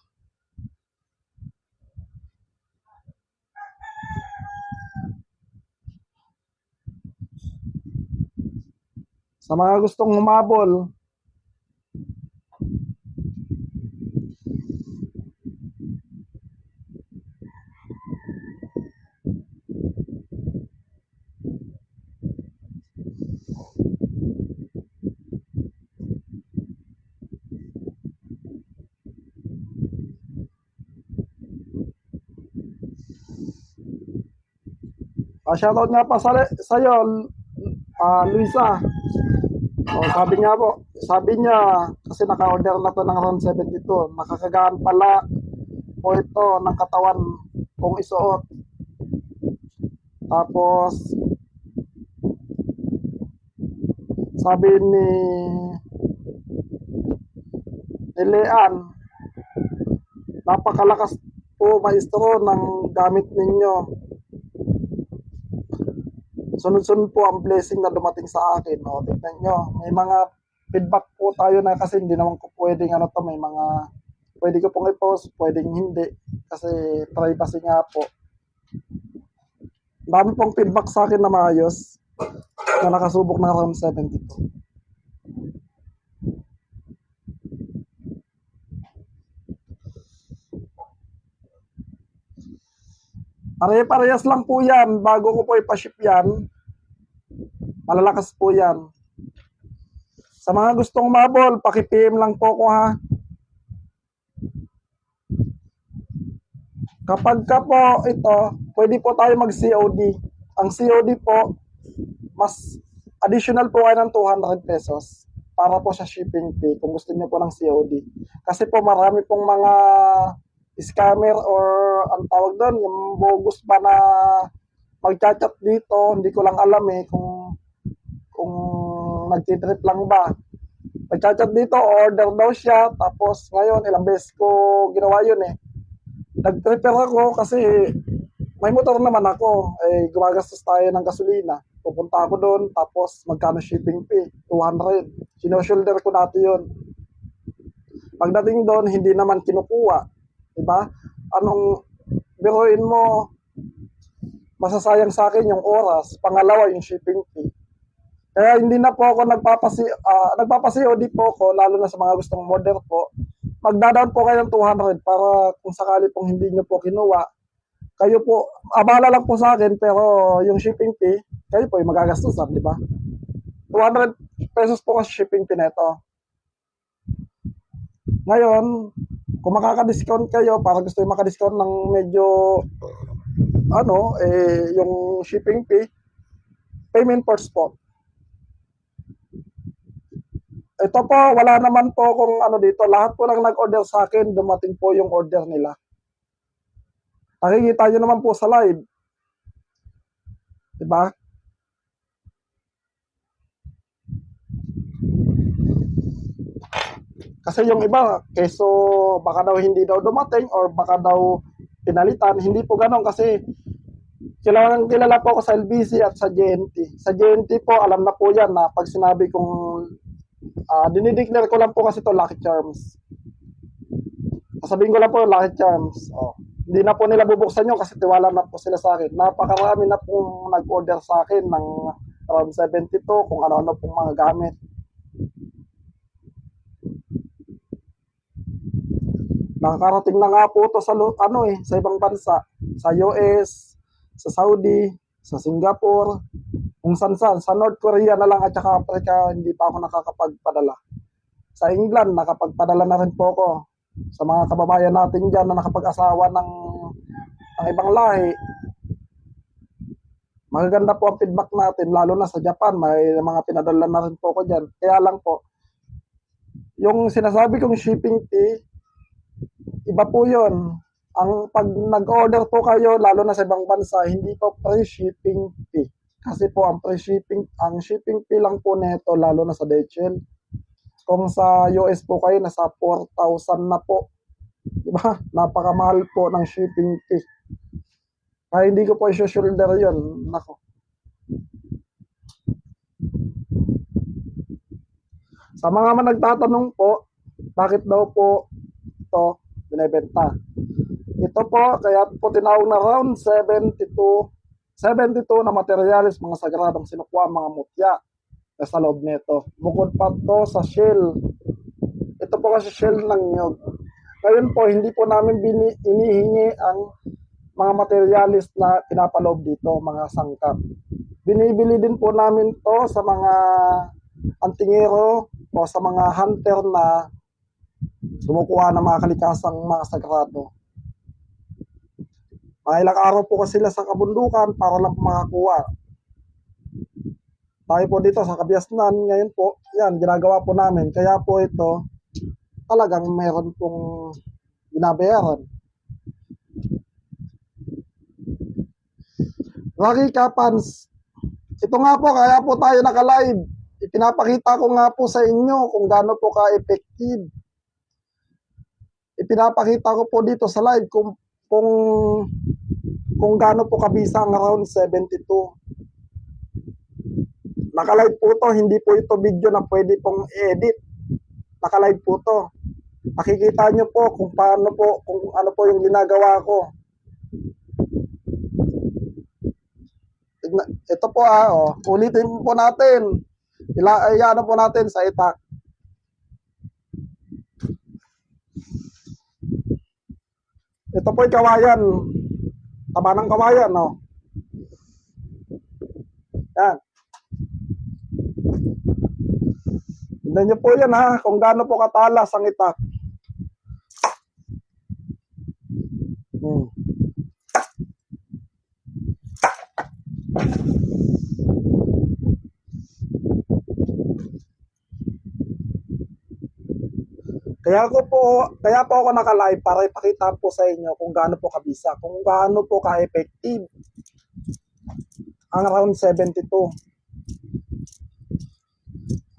Sa mga gustong humabol, shoutout nga pa sa'yo, Luisa. Sabi niya, kasi naka-order na to ng round 72, nakakagaan pala po ito ng katawan kung isuot. Tapos, sabi ni Leanne, napakalakas po maestro ng gamit ninyo. Sunod-sunod po ang blessing na dumating sa akin. O, tignan nyo, may mga feedback po tayo na kasi hindi naman ko pwedeng may mga pwede ko pong i-post, pwedeng hindi kasi privacy nga po. Dami pong feedback sa akin na maayos na nakasubok ng round 72. Pare-parehas lang po yan. Bago ko po ipaship yan, malalakas po yan. Sa mga gustong mabol, paki-PM lang po ko ha. Kapag ka po ito, pwede po tayo mag-COD. Ang COD po, mas additional po ay ng 200 pesos para po sa shipping fee kung gusto niyo po ng COD. Kasi po marami pong mga scammer or ang tawag doon, yung bogus ba na mag-chat dito, hindi ko lang alam kung nagtitrip lang ba. Mag-chat dito, order daw siya, tapos ngayon ilang beses ko ginawa yun Nag-prepare ako kasi may motor naman ako, gumagastos tayo ng gasolina. Pupunta ako doon, tapos magkano shipping fee? 200. Sino-shoulder ko natin yun. Pagdating doon, hindi naman kinukuha. Diba? Biruin mo, masasayang sa akin yung oras. Pangalawa, yung shipping fee. Kaya hindi na po ako nagpapasi-COD po ako, lalo na sa mga gustong order po. Magdadaan po kayo ng 200 para kung sakali pong hindi nyo po kinuha, kayo po, abala lang po sa akin, pero yung shipping fee, kayo po yung magagastusan, di ba? 200 pesos po kasi shipping fee neto. Ngayon, kung makaka-discount kayo, para gusto yung maka-discount ng medyo, yung shipping fee, payment first po. Ito po, wala naman po kung ano dito. Lahat po lang nag-order sa akin, dumating po yung order nila. Nakikita nyo naman po sa live. Diba? Kasi yung iba, keso baka daw hindi daw dumating or baka daw pinalitan. Hindi po ganon kasi kilala po ako sa LBC at sa JNT. Sa JNT po, alam na po yan na pag sinabi kong dinideclare ko lang po kasi to Lucky Charms. Sasabihin ko lang po Lucky Charms. Oh. Hindi na po nila bubuksan yun kasi tiwala na po sila sa akin. Napakarami na pong nag-order sa akin ng around 72 kung ano-ano pong mga gamit. Nakakarating na nga po ito sa sa ibang bansa, sa US, sa Saudi, sa Singapore, kung saan-saan, sa North Korea na lang at saka Africa, hindi pa ako nakakapagpadala. Sa England, nakapagpadala na rin po ako sa mga kababayan natin dyan na nakapag-asawa ng ibang lahi. Magaganda po ang feedback natin, lalo na sa Japan, may mga pinadala na rin po ako dyan. Kaya lang po, yung sinasabi kong shipping fee, iba po yun. Ang pag nag-order po kayo, lalo na sa ibang bansa, hindi po free shipping fee. Kasi po ang shipping fee lang po neto, lalo na sa DHL. Kung sa US po kayo, nasa 4,000 na po. Diba? Napakamahal po ng shipping fee. Kaya hindi ko po i-shoulder yun. Nako. Sa mga nagtatanong po, bakit daw po ito binibenta? Ito po, kaya po tinawag na round 72 na materialis, mga sagradong sinukuha, mga mutya na sa loob nito. Bukod pa to sa shell. Ito po kasi shell ng nyog. Ngayon po, hindi po namin inihingi ang mga materialis na pinapaloob dito, mga sangkap. Binibili din po namin to sa mga antingero o sa mga hunter na kumukuha ng mga kalikasang mga sagrado. Mga ilang araw po kasi sila sa kabundukan para lang makakuha. Tayo po dito sa Kabiasnan, ngayon po, yan, ginagawa po namin. Kaya po ito, talagang meron pong binabayaran. Rocky Kapans, ito nga po, kaya po tayo naka-live. Ipinapakita ko nga po sa inyo kung gaano po ka-effective. Ipinapakita ko po dito sa live kung gaano po kabisa ang around 72. Naka-live po to, hindi po ito video na pwede pong i-edit. Naka-live po to. Nakikita nyo po kung paano po, kung ano po yung ginagawa ko. Ito po ulitin po natin. Iyaano po natin sa itak. Ito po yung kawayan. Taba ng kawayan, no? Yan. Tignan nyo po yan, ha, kung gaano po katalas ang itak. Kaya po ako naka-live para ipakita po sa inyo kung gaano po kabisa, kung gaano po ka-effective ang around 72.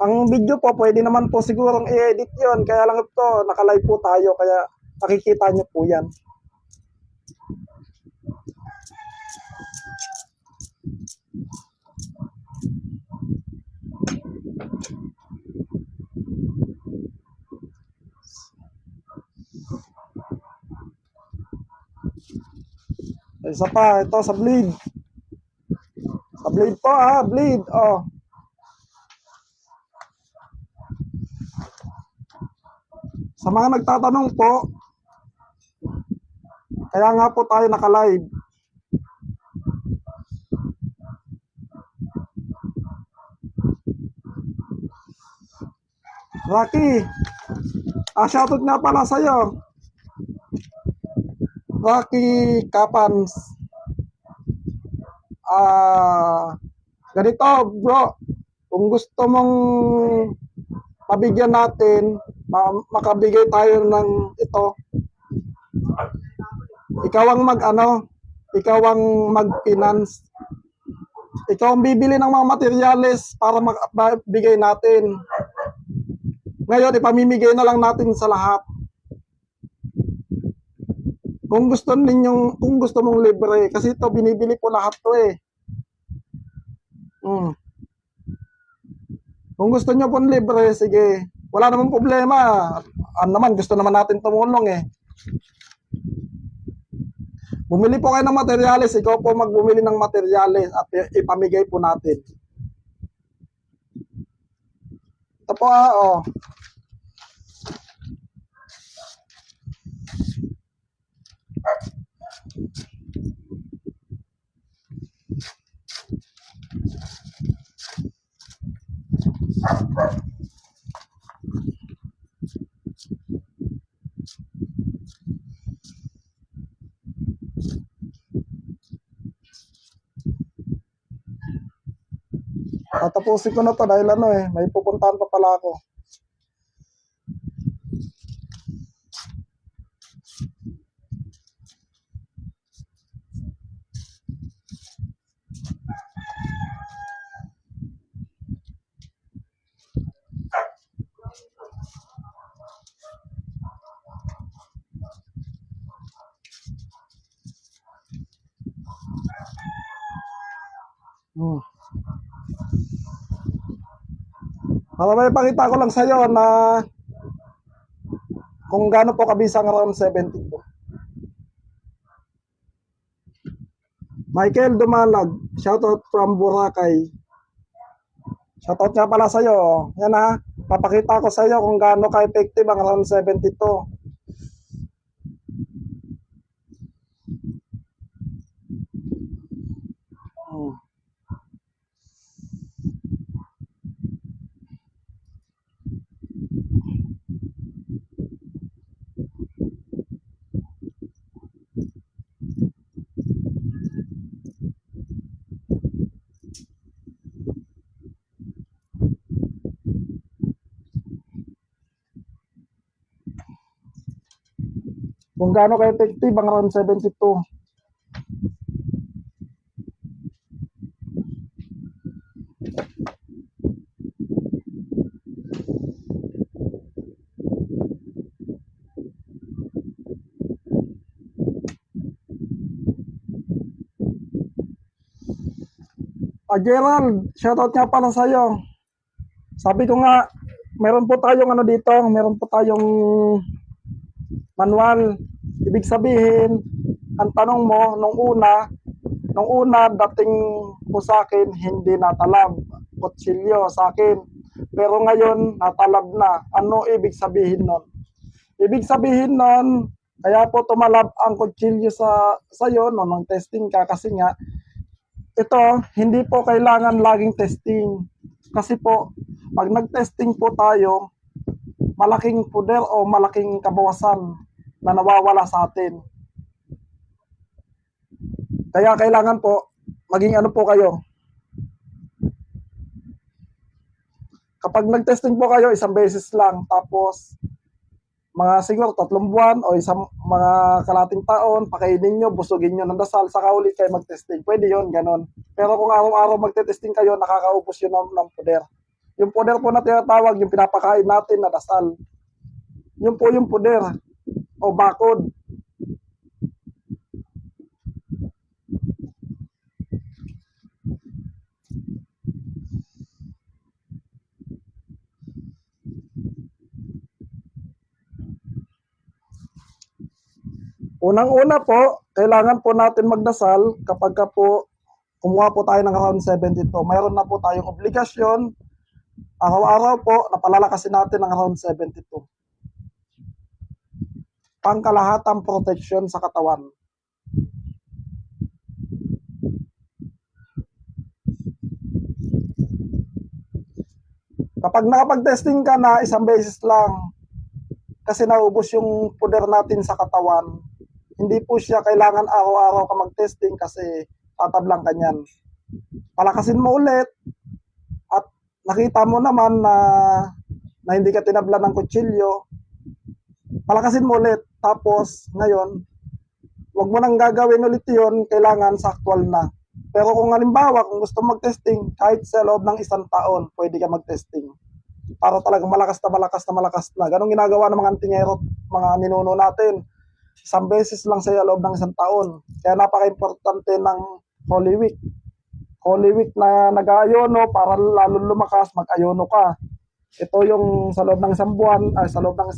Ang video po, pwede naman po sigurong i-edit yon. Kaya lang ito, naka-live po tayo, kaya nakikita nyo po yan. Isa pa, ito sa blade. Sa blade po, blade, Sa mga nagtatanong po, kaya nga po tayo naka-live. Rocky, Shoutout nga pala sa'yo, Rocky Kapans. Ganito bro, kung gusto mong mabigyan natin, makabigay tayo ng ito, ikaw ang ikaw ang mag-finance. Ikaw ang bibili ng mga materyales para mabigay natin. Ngayon, ipamimigay na lang natin sa lahat. Kung gusto mong libre, kasi ito binibili ko lahat to eh. Kung gusto nyo pong libre, sige. Wala namang problema. Gusto naman natin tumulong eh. Bumili po kayo ng materyales, ikaw po magbumili ng materyales at ipamigay po natin. Ito po Tatapusin ko na to dahil may pupuntahan pa pala ako. May pakita ko lang sa'yo na kung gaano po kabisang round 72. Michael Dumalag, shoutout from Boracay. Shoutout nga pala sa'yo. Yan papakita ko sa'yo kung gaano ka-effective ang round 72. Kung gaano ka-effective ang round 72. Gerald, shoutout nga pala sa'yo. Sabi ko nga, meron po tayong meron po tayong manual. Ibig sabihin, ang tanong mo, nung una dating po sa akin, hindi natalab. Kutsilyo sa akin. Pero ngayon, natalab na. Ano ibig sabihin nun? Ibig sabihin nun, kaya po tumalab ang kutsilyo sa iyo nung testing ka kasi nga, ito, hindi po kailangan laging testing. Kasi po, pag nag-testing po tayo, malaking puder o malaking kabawasan na nawawala sa atin. Kaya kailangan po, maging po kayo. Kapag nag-testing po kayo, isang beses lang. Tapos, mga siguro 3 buwan o mga kalating taon, pakainin nyo, busugin nyo ng dasal, saka ulit kayo mag-testing. Pwede yun, ganun. Pero kung araw-araw mag-testing kayo, nakakaubos yun ng puder. Yung puder po na tinatawag, yung pinapakain natin na dasal. Yun po yung puder o bakod. Unang-una po, kailangan po natin magdasal kapag po kumuha po tayo ng round 72. Mayroon na po tayong obligasyon. Araw-araw po, napalalakas natin ang round 72. Pangkalahatang protection sa katawan. Kapag nakapag-testing ka na, isang beses lang, kasi naubos yung puder natin sa katawan. Hindi po siya kailangan araw-araw ka mag-testing kasi tatablang ka niyan. Palakasin mo ulit at nakita mo naman na hindi ka tinabla ng kutsilyo, palakasin mo ulit. Tapos ngayon, wag mo nang gagawin ulit yun, kailangan sa actual na. Pero kung halimbawa, kung gusto mag-testing, kahit sa loob ng 1 taon, pwede ka mag-testing. Para talagang malakas na malakas na malakas na. Ganong ginagawa ng mga antingero, mga ninuno natin. Isang beses lang sa loob ng 1 taon. Kaya napaka-importante ng Holy Week. Holy Week na nag-aayono para lalo lumakas, mag-ayono ka. Ito yung sa loob ng 1 buwan, sa loob ng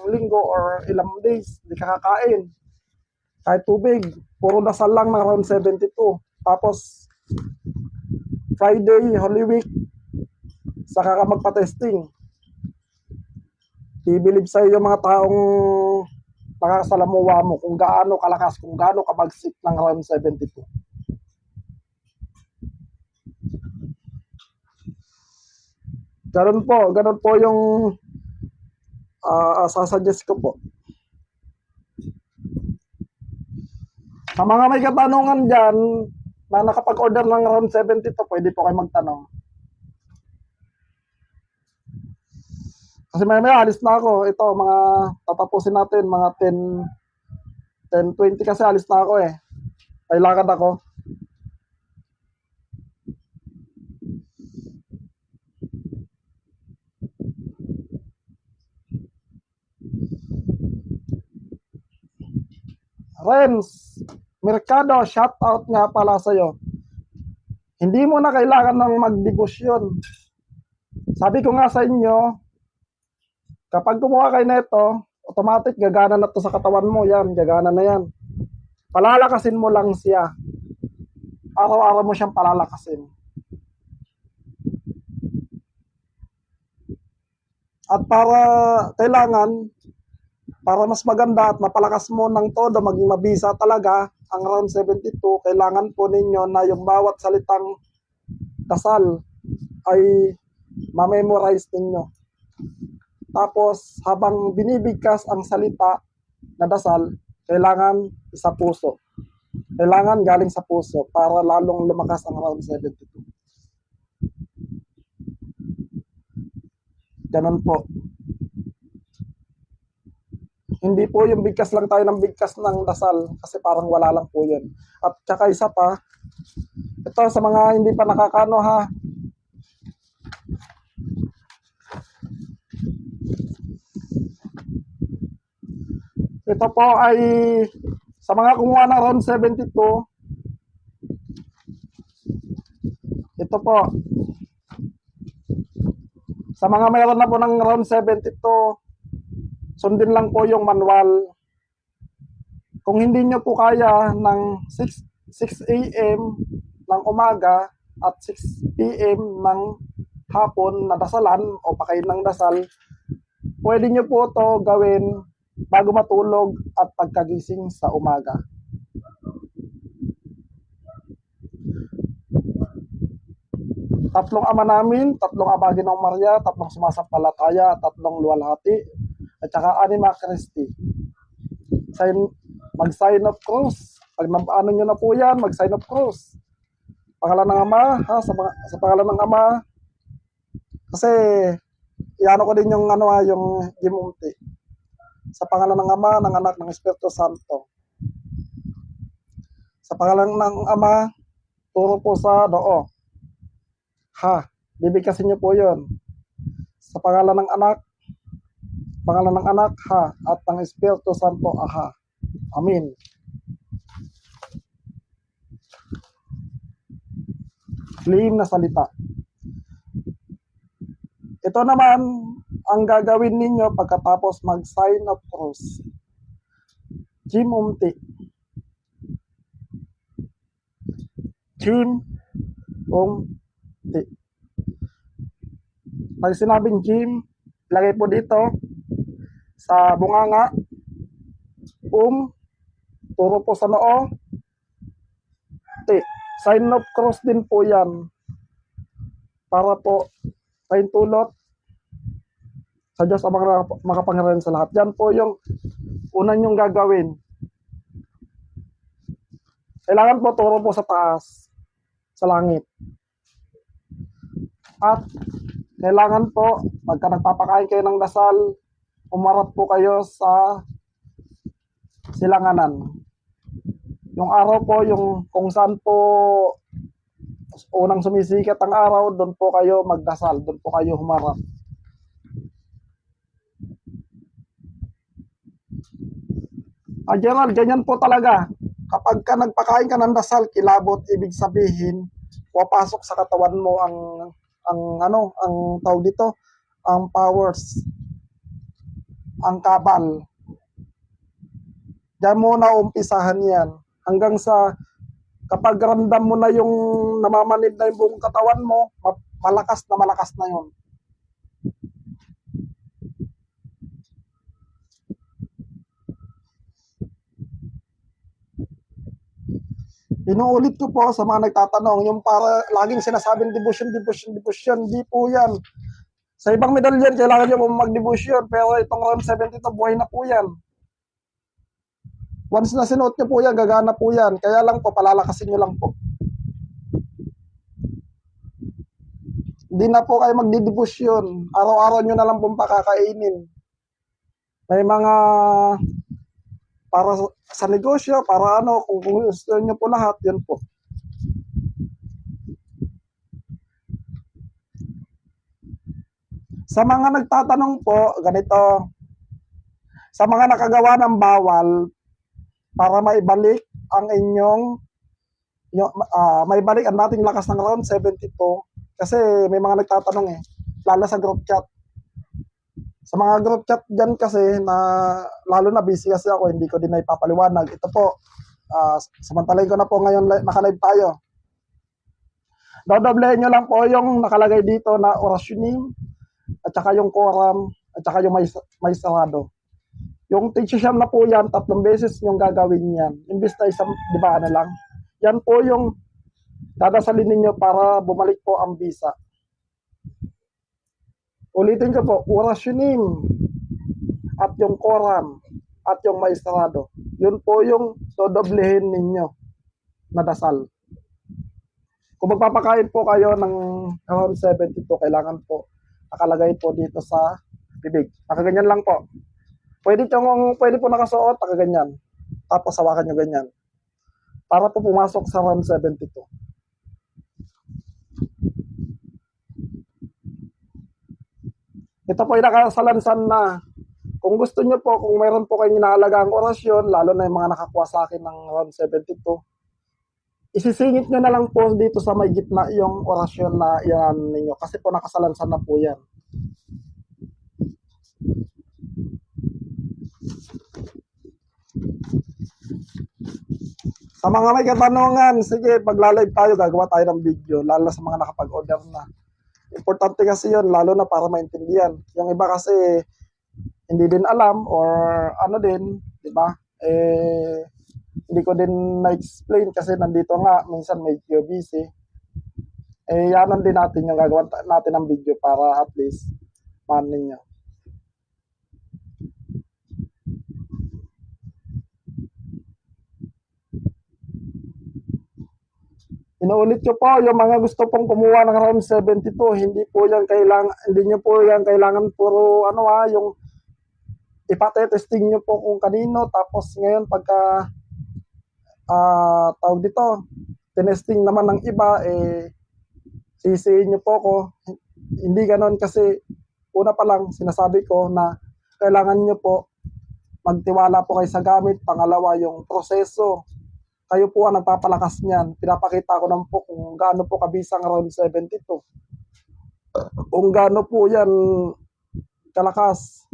1 linggo or ilang days, hindi ka kakain. Kahit tubig, puro dasal lang ng around 72. Tapos, Friday, Holy Week, saka ka magpa-testing. I-believe sa'yo yung mga taong nakakasalamuha mo kung gaano kalakas, kung gaano kabagsik ng around 72. Ganun po yung sasuggest ko po. Sa mga may katanungan dyan, na nakapag-order ng around 72, pwede po kayo magtanong. Kasi may alis na ako. Ito, mga tatapusin natin, mga 10:20 kasi alis na ako eh. May lakad ako. Renz Mercado, shout out nga pala sa'yo. Hindi mo na kailangan ng magdebosyon. Sabi ko nga sa inyo, kapag kumuha kayo nito, automatic gagana na to sa katawan mo. Yan, gagana na yan. Palalakasin mo lang siya. Araw-araw mo siyang palalakasin. At para mas maganda at mapalakas mo ng todo, maging mabisa talaga, ang round 72, kailangan po ninyo na yung bawat salitang dasal ay ma-memorize ninyo. Tapos, habang binibigkas ang salita na dasal, kailangan sa puso. Kailangan galing sa puso para lalong lumakas ang round 72. Ganun po. Hindi po yung bigkas lang tayo ng bigkas ng dasal kasi parang wala lang po yun. At saka isa pa, ito sa mga hindi pa nakakano ha, ito po ay sa mga kumuha ng round 72, ito po, sa mga mayroon na po ng round 72, sundin lang po yung manual. Kung hindi nyo po kaya ng 6 a.m. ng umaga at 6 p.m. ng hapon na dasalan o pakain ng dasal, pwede nyo po to gawin bago matulog at pagkagising sa umaga. Tatlong ama namin, tatlong aba Ginoong Maria, tatlong sumasampalataya, tatlong luwalhati, at saka 6 Kristi. Mag-sign of cross. Pag ano nyo na po yan, mag-sign of cross. Pangalan ng Ama, ha? Sa pangalan ng Ama. Kasi, iano ko din yung yung Gimunti. Sa pangalan ng Ama, ng Anak, ng Espiritu Santo. Sa pangalan ng Ama, turo po sa noo. Ha, bibigkasin niyo po yun. Sa pangalan ng Anak, ha, at ng Espiritu Santo, aha. Amen. Lihim na salita. Ito naman, ang gagawin ninyo pagkatapos mag-sign of cross. Gimunti. Pag sinabing Jim, lagay po dito sa bunganga, turo po sa noo, sign of cross din po yan para po pahintulot sa Diyos ang makapangyarihan sa lahat. Yan po yung una nyong gagawin. Kailangan po turo po sa taas, sa langit. At kailangan po, pagka nagpapakain kayo ng dasal, umarap po kayo sa silanganan. Yung araw po, yung kung saan po unang sumisikat ang araw, doon po kayo magdasal, doon po kayo humarap. Gerald, ganyan po talaga. Kapag ka nagpakain ka ng dasal, kilabot, ibig sabihin, papasok sa katawan mo ang tawag dito, ang powers, ang kabal. Diyan mo na umpisahan yan. Hanggang sa, kapag ramdam mo na yung namamanid na yung buong katawan mo, malakas na yun. Inuulit ko po sa mga nagtatanong, yung para laging sinasabing devotion, di po yan. Sa ibang medalyon, kailangan nyo mag-devotion, pero itong round 72, buhay na po yan. Once na sinuot nyo po yan, gagana po yan. Kaya lang po, palalakasin nyo lang po. Hindi na po kayo magdidebosyon. Araw-araw nyo na lang pong pakakainin. May mga para sa negosyo, para kung gusto nyo po lahat, yun po. Sa mga nagtatanong po, ganito, sa mga nakagawa ng bawal, para maibalik ang inyong, maibalik ang dating lakas ng round 72, kasi may mga nagtatanong lalo sa group chat. Sa mga group chat dyan kasi, lalo na busy kasi ako, hindi ko din na ipapaliwanag. Ito po, samantalahin ko na po ngayon, nakalive tayo. Dodoblehin nyo lang po yung nakalagay dito na orasyonim, at saka yung quorum, at saka yung may sarado. Yung teaching na po yan, 3 beses yung gagawin yan. Imbis na isang, di ba, lang. Yan po yung dadasalin ninyo para bumalik po ang visa. Ulitin ko po, orasyonim, at yung quorum, at yung may sarado. Yun po yung dodoblehin ninyo na dasal. Kung magpapakain po kayo ng around 72, kailangan po nakalagay po dito sa bibig. Nakaganyan lang po. Pwede po nakasuot, nakaganyan. Tapos hawakan nyo ganyan. Para po pumasok sa round 72. Ito po yung nakasalansan na. Kung gusto nyo po, kung mayroon po kayong inaalagang orasyon, lalo na yung mga nakakuha sa akin ng round 72, isisingit nyo na lang po dito sa may gitna yung orasyon na yan ninyo. Kasi po nakasalansan na po yan. Sa mga may katanungan, sige, pagla-live tayo, gagawa tayo ng video, lalo sa mga nakapag-order na. Importante kasi yun, lalo na para maintindihan. Yung iba kasi, hindi din alam, or din, di ba? Hindi ko din na-explain kasi nandito nga, minsan medyo busy. Yanan din natin yung gagawa natin ng video para at least, manin nyo. Inuulit ko po, yung mga gusto pong kumuha ng round 72, hindi nyo po yan kailangan puro yung ipate-testing nyo po kung kanino, tapos ngayon pagka tawag dito, tinesting naman ng iba, sisihin nyo po ko. Hindi ganon kasi una pa lang sinasabi ko na kailangan nyo po magtiwala po kayo sa gamit. Pangalawa, yung proseso. Kayo po ang nagpapalakas niyan. Pinapakita ko naman po kung gaano po kabisang round 72. Kung gaano po yan kalakas.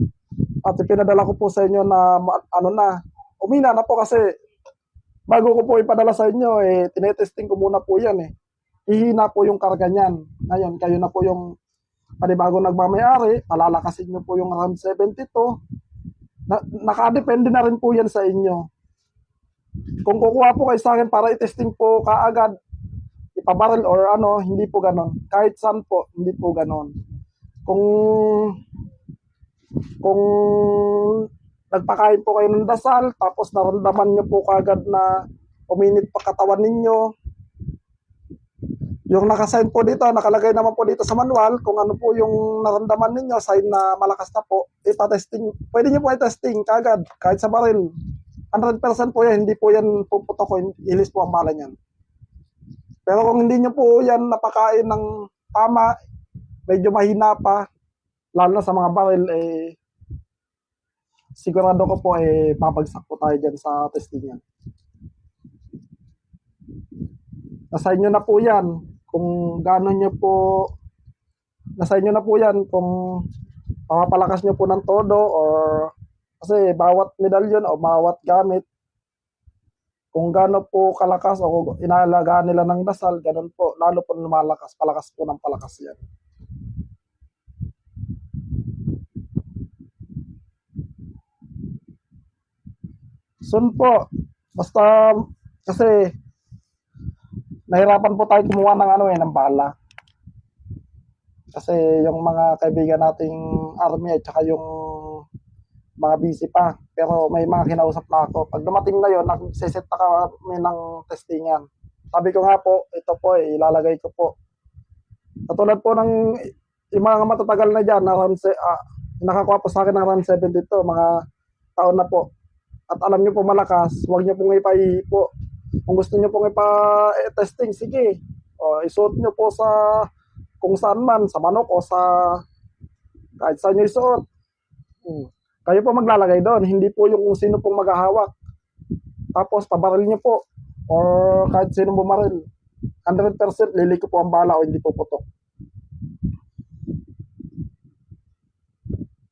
At ipinadala ko po sa inyo na umina na po kasi bago ko po ipadala sa inyo, tinetesting ko muna po yan Ihina po yung karga niyan. Ngayon, kayo na po yung panibago nagmamayari, palalakasin nyo po yung round 72. Nakadepende na rin po yan sa inyo. Kung kukuha po kayo sa akin para i-testing po kaagad, ipabaril or hindi po ganon. Kahit saan po, hindi po ganon. Kung Kung nagpakain po kayo ng dasal, tapos naramdaman nyo po kagad na uminit pa katawan ninyo, yung nakasign po dito, nakalagay naman po dito sa manual kung ano po yung naramdaman ninyo, sign na malakas na po, ipa-testing. Pwede nyo po i-testing kagad, kahit sa baril. 100% po yan, hindi po yan puputok ko, ilis po ang bala niyan. Pero kung hindi nyo po yan napakain ng tama, medyo mahina pa, lalo na sa mga baril, sigurado ko po babagsak po tayo dyan sa testingan. Nasa inyo na po yan kung gaano nyo po, nasa inyo na po yan kung papapalakas nyo po ng todo or kasi bawat medalyon o bawat gamit, kung gaano po kalakas o inaalagaan nila ng dasal, ganun po, lalo po lumalakas, palakas po ng palakas yan. Soon po, basta kasi nahirapan po tayo kumuha ng ng bala. Kasi yung mga kaibigan nating army at saka yung mga busy pa. Pero may mga kinausap na ako. Pag dumating na yun, nagsiset na kami ng testingan. Sabi ko nga po, ito po ilalagay ko po. Katulad po ng yung mga matatagal na dyan, nakakuha po sa akin ng round 72, mga taon na po. At alam nyo po malakas, huwag nyo pong ipo. Kung gusto nyo pong ipa-testing, sige. O, isuot nyo po sa kung saan man, sa manok o sa kahit saan nyo isuot. Kayo po maglalagay doon, hindi po yung kung sino pong maghahawak. Tapos pabaril nyo po or kahit sino bumaril. 100% liliko po ang bala o hindi po putok.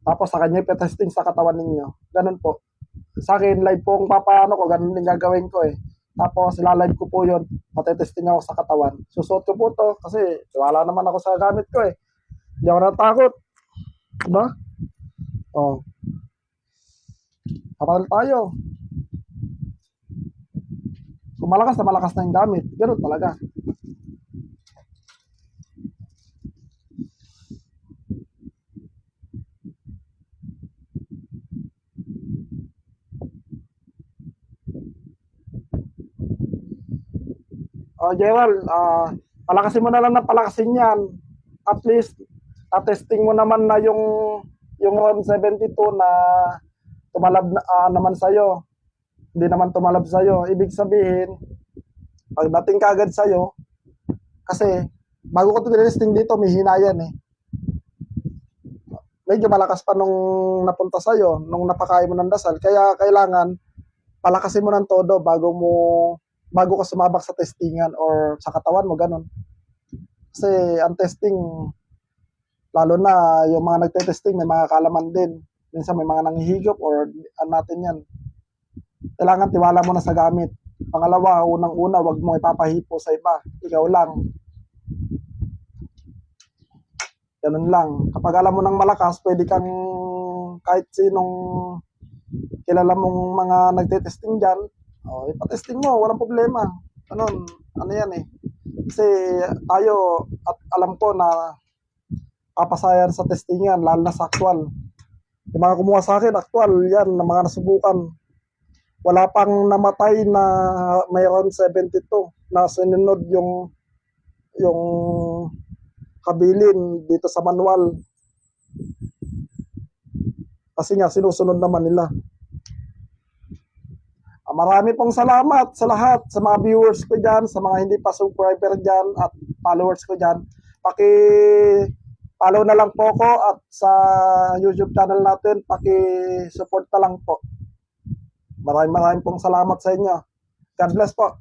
Tapos sa kanya ipa-testing sa katawan ninyo. Ganun po. Sa akin, live po kung papaano ko, ganun din gagawin ko Tapos ilalive ko po yun, matetesting ako sa katawan. Susuot ko po to kasi wala naman ako sa gamit ko Hindi ako natakot. Diba? Oh. Kapal tayo. Kung malakas na yung gamit, ganun talaga. Gerald, palakasin mo na lang ng palakasin yan. At least, testing mo naman na yung round 72 na tumalab na, naman sa'yo. Hindi naman tumalab sa'yo. Ibig sabihin, pagdating kagad sa'yo, kasi bago ko tinesting dito, may hinayan Medyo malakas pa nung napunta sa'yo, nung napakain mo ng dasal. Kaya kailangan, palakasin mo ng todo bago ka sumabak sa testingan or sa katawan mo, ganun. Kasi ang testing, lalo na yung mga nagte-testing, may mga kaalaman din. Minsan may mga nanghihigop or natin yan. Kailangan tiwala mo na sa gamit. Pangalawa, unang-una, wag mo ipapahipo sa iba. Ikaw lang. Ganun lang. Kapag alam mo ng malakas, pwede kang kahit sinong kilala mong mga nagte-testing dyan, ipatesting mo, walang problema. Ano yan Kasi tayo, at alam ko na papasayan sa testingan, lalo na sa actual. Yung mga kumuha sa akin, actual, yan, na mga nasubukan. Wala pang namatay na may round 72 na sinunod yung kabilin dito sa manual. Kasi nga, sinusunod naman nila. Marami pong salamat sa lahat, sa mga viewers ko dyan, sa mga hindi pa subscriber dyan at followers ko dyan. Paki-follow na lang po ko at sa YouTube channel natin, paki-support na lang po. Maraming pong salamat sa inyo. God bless po.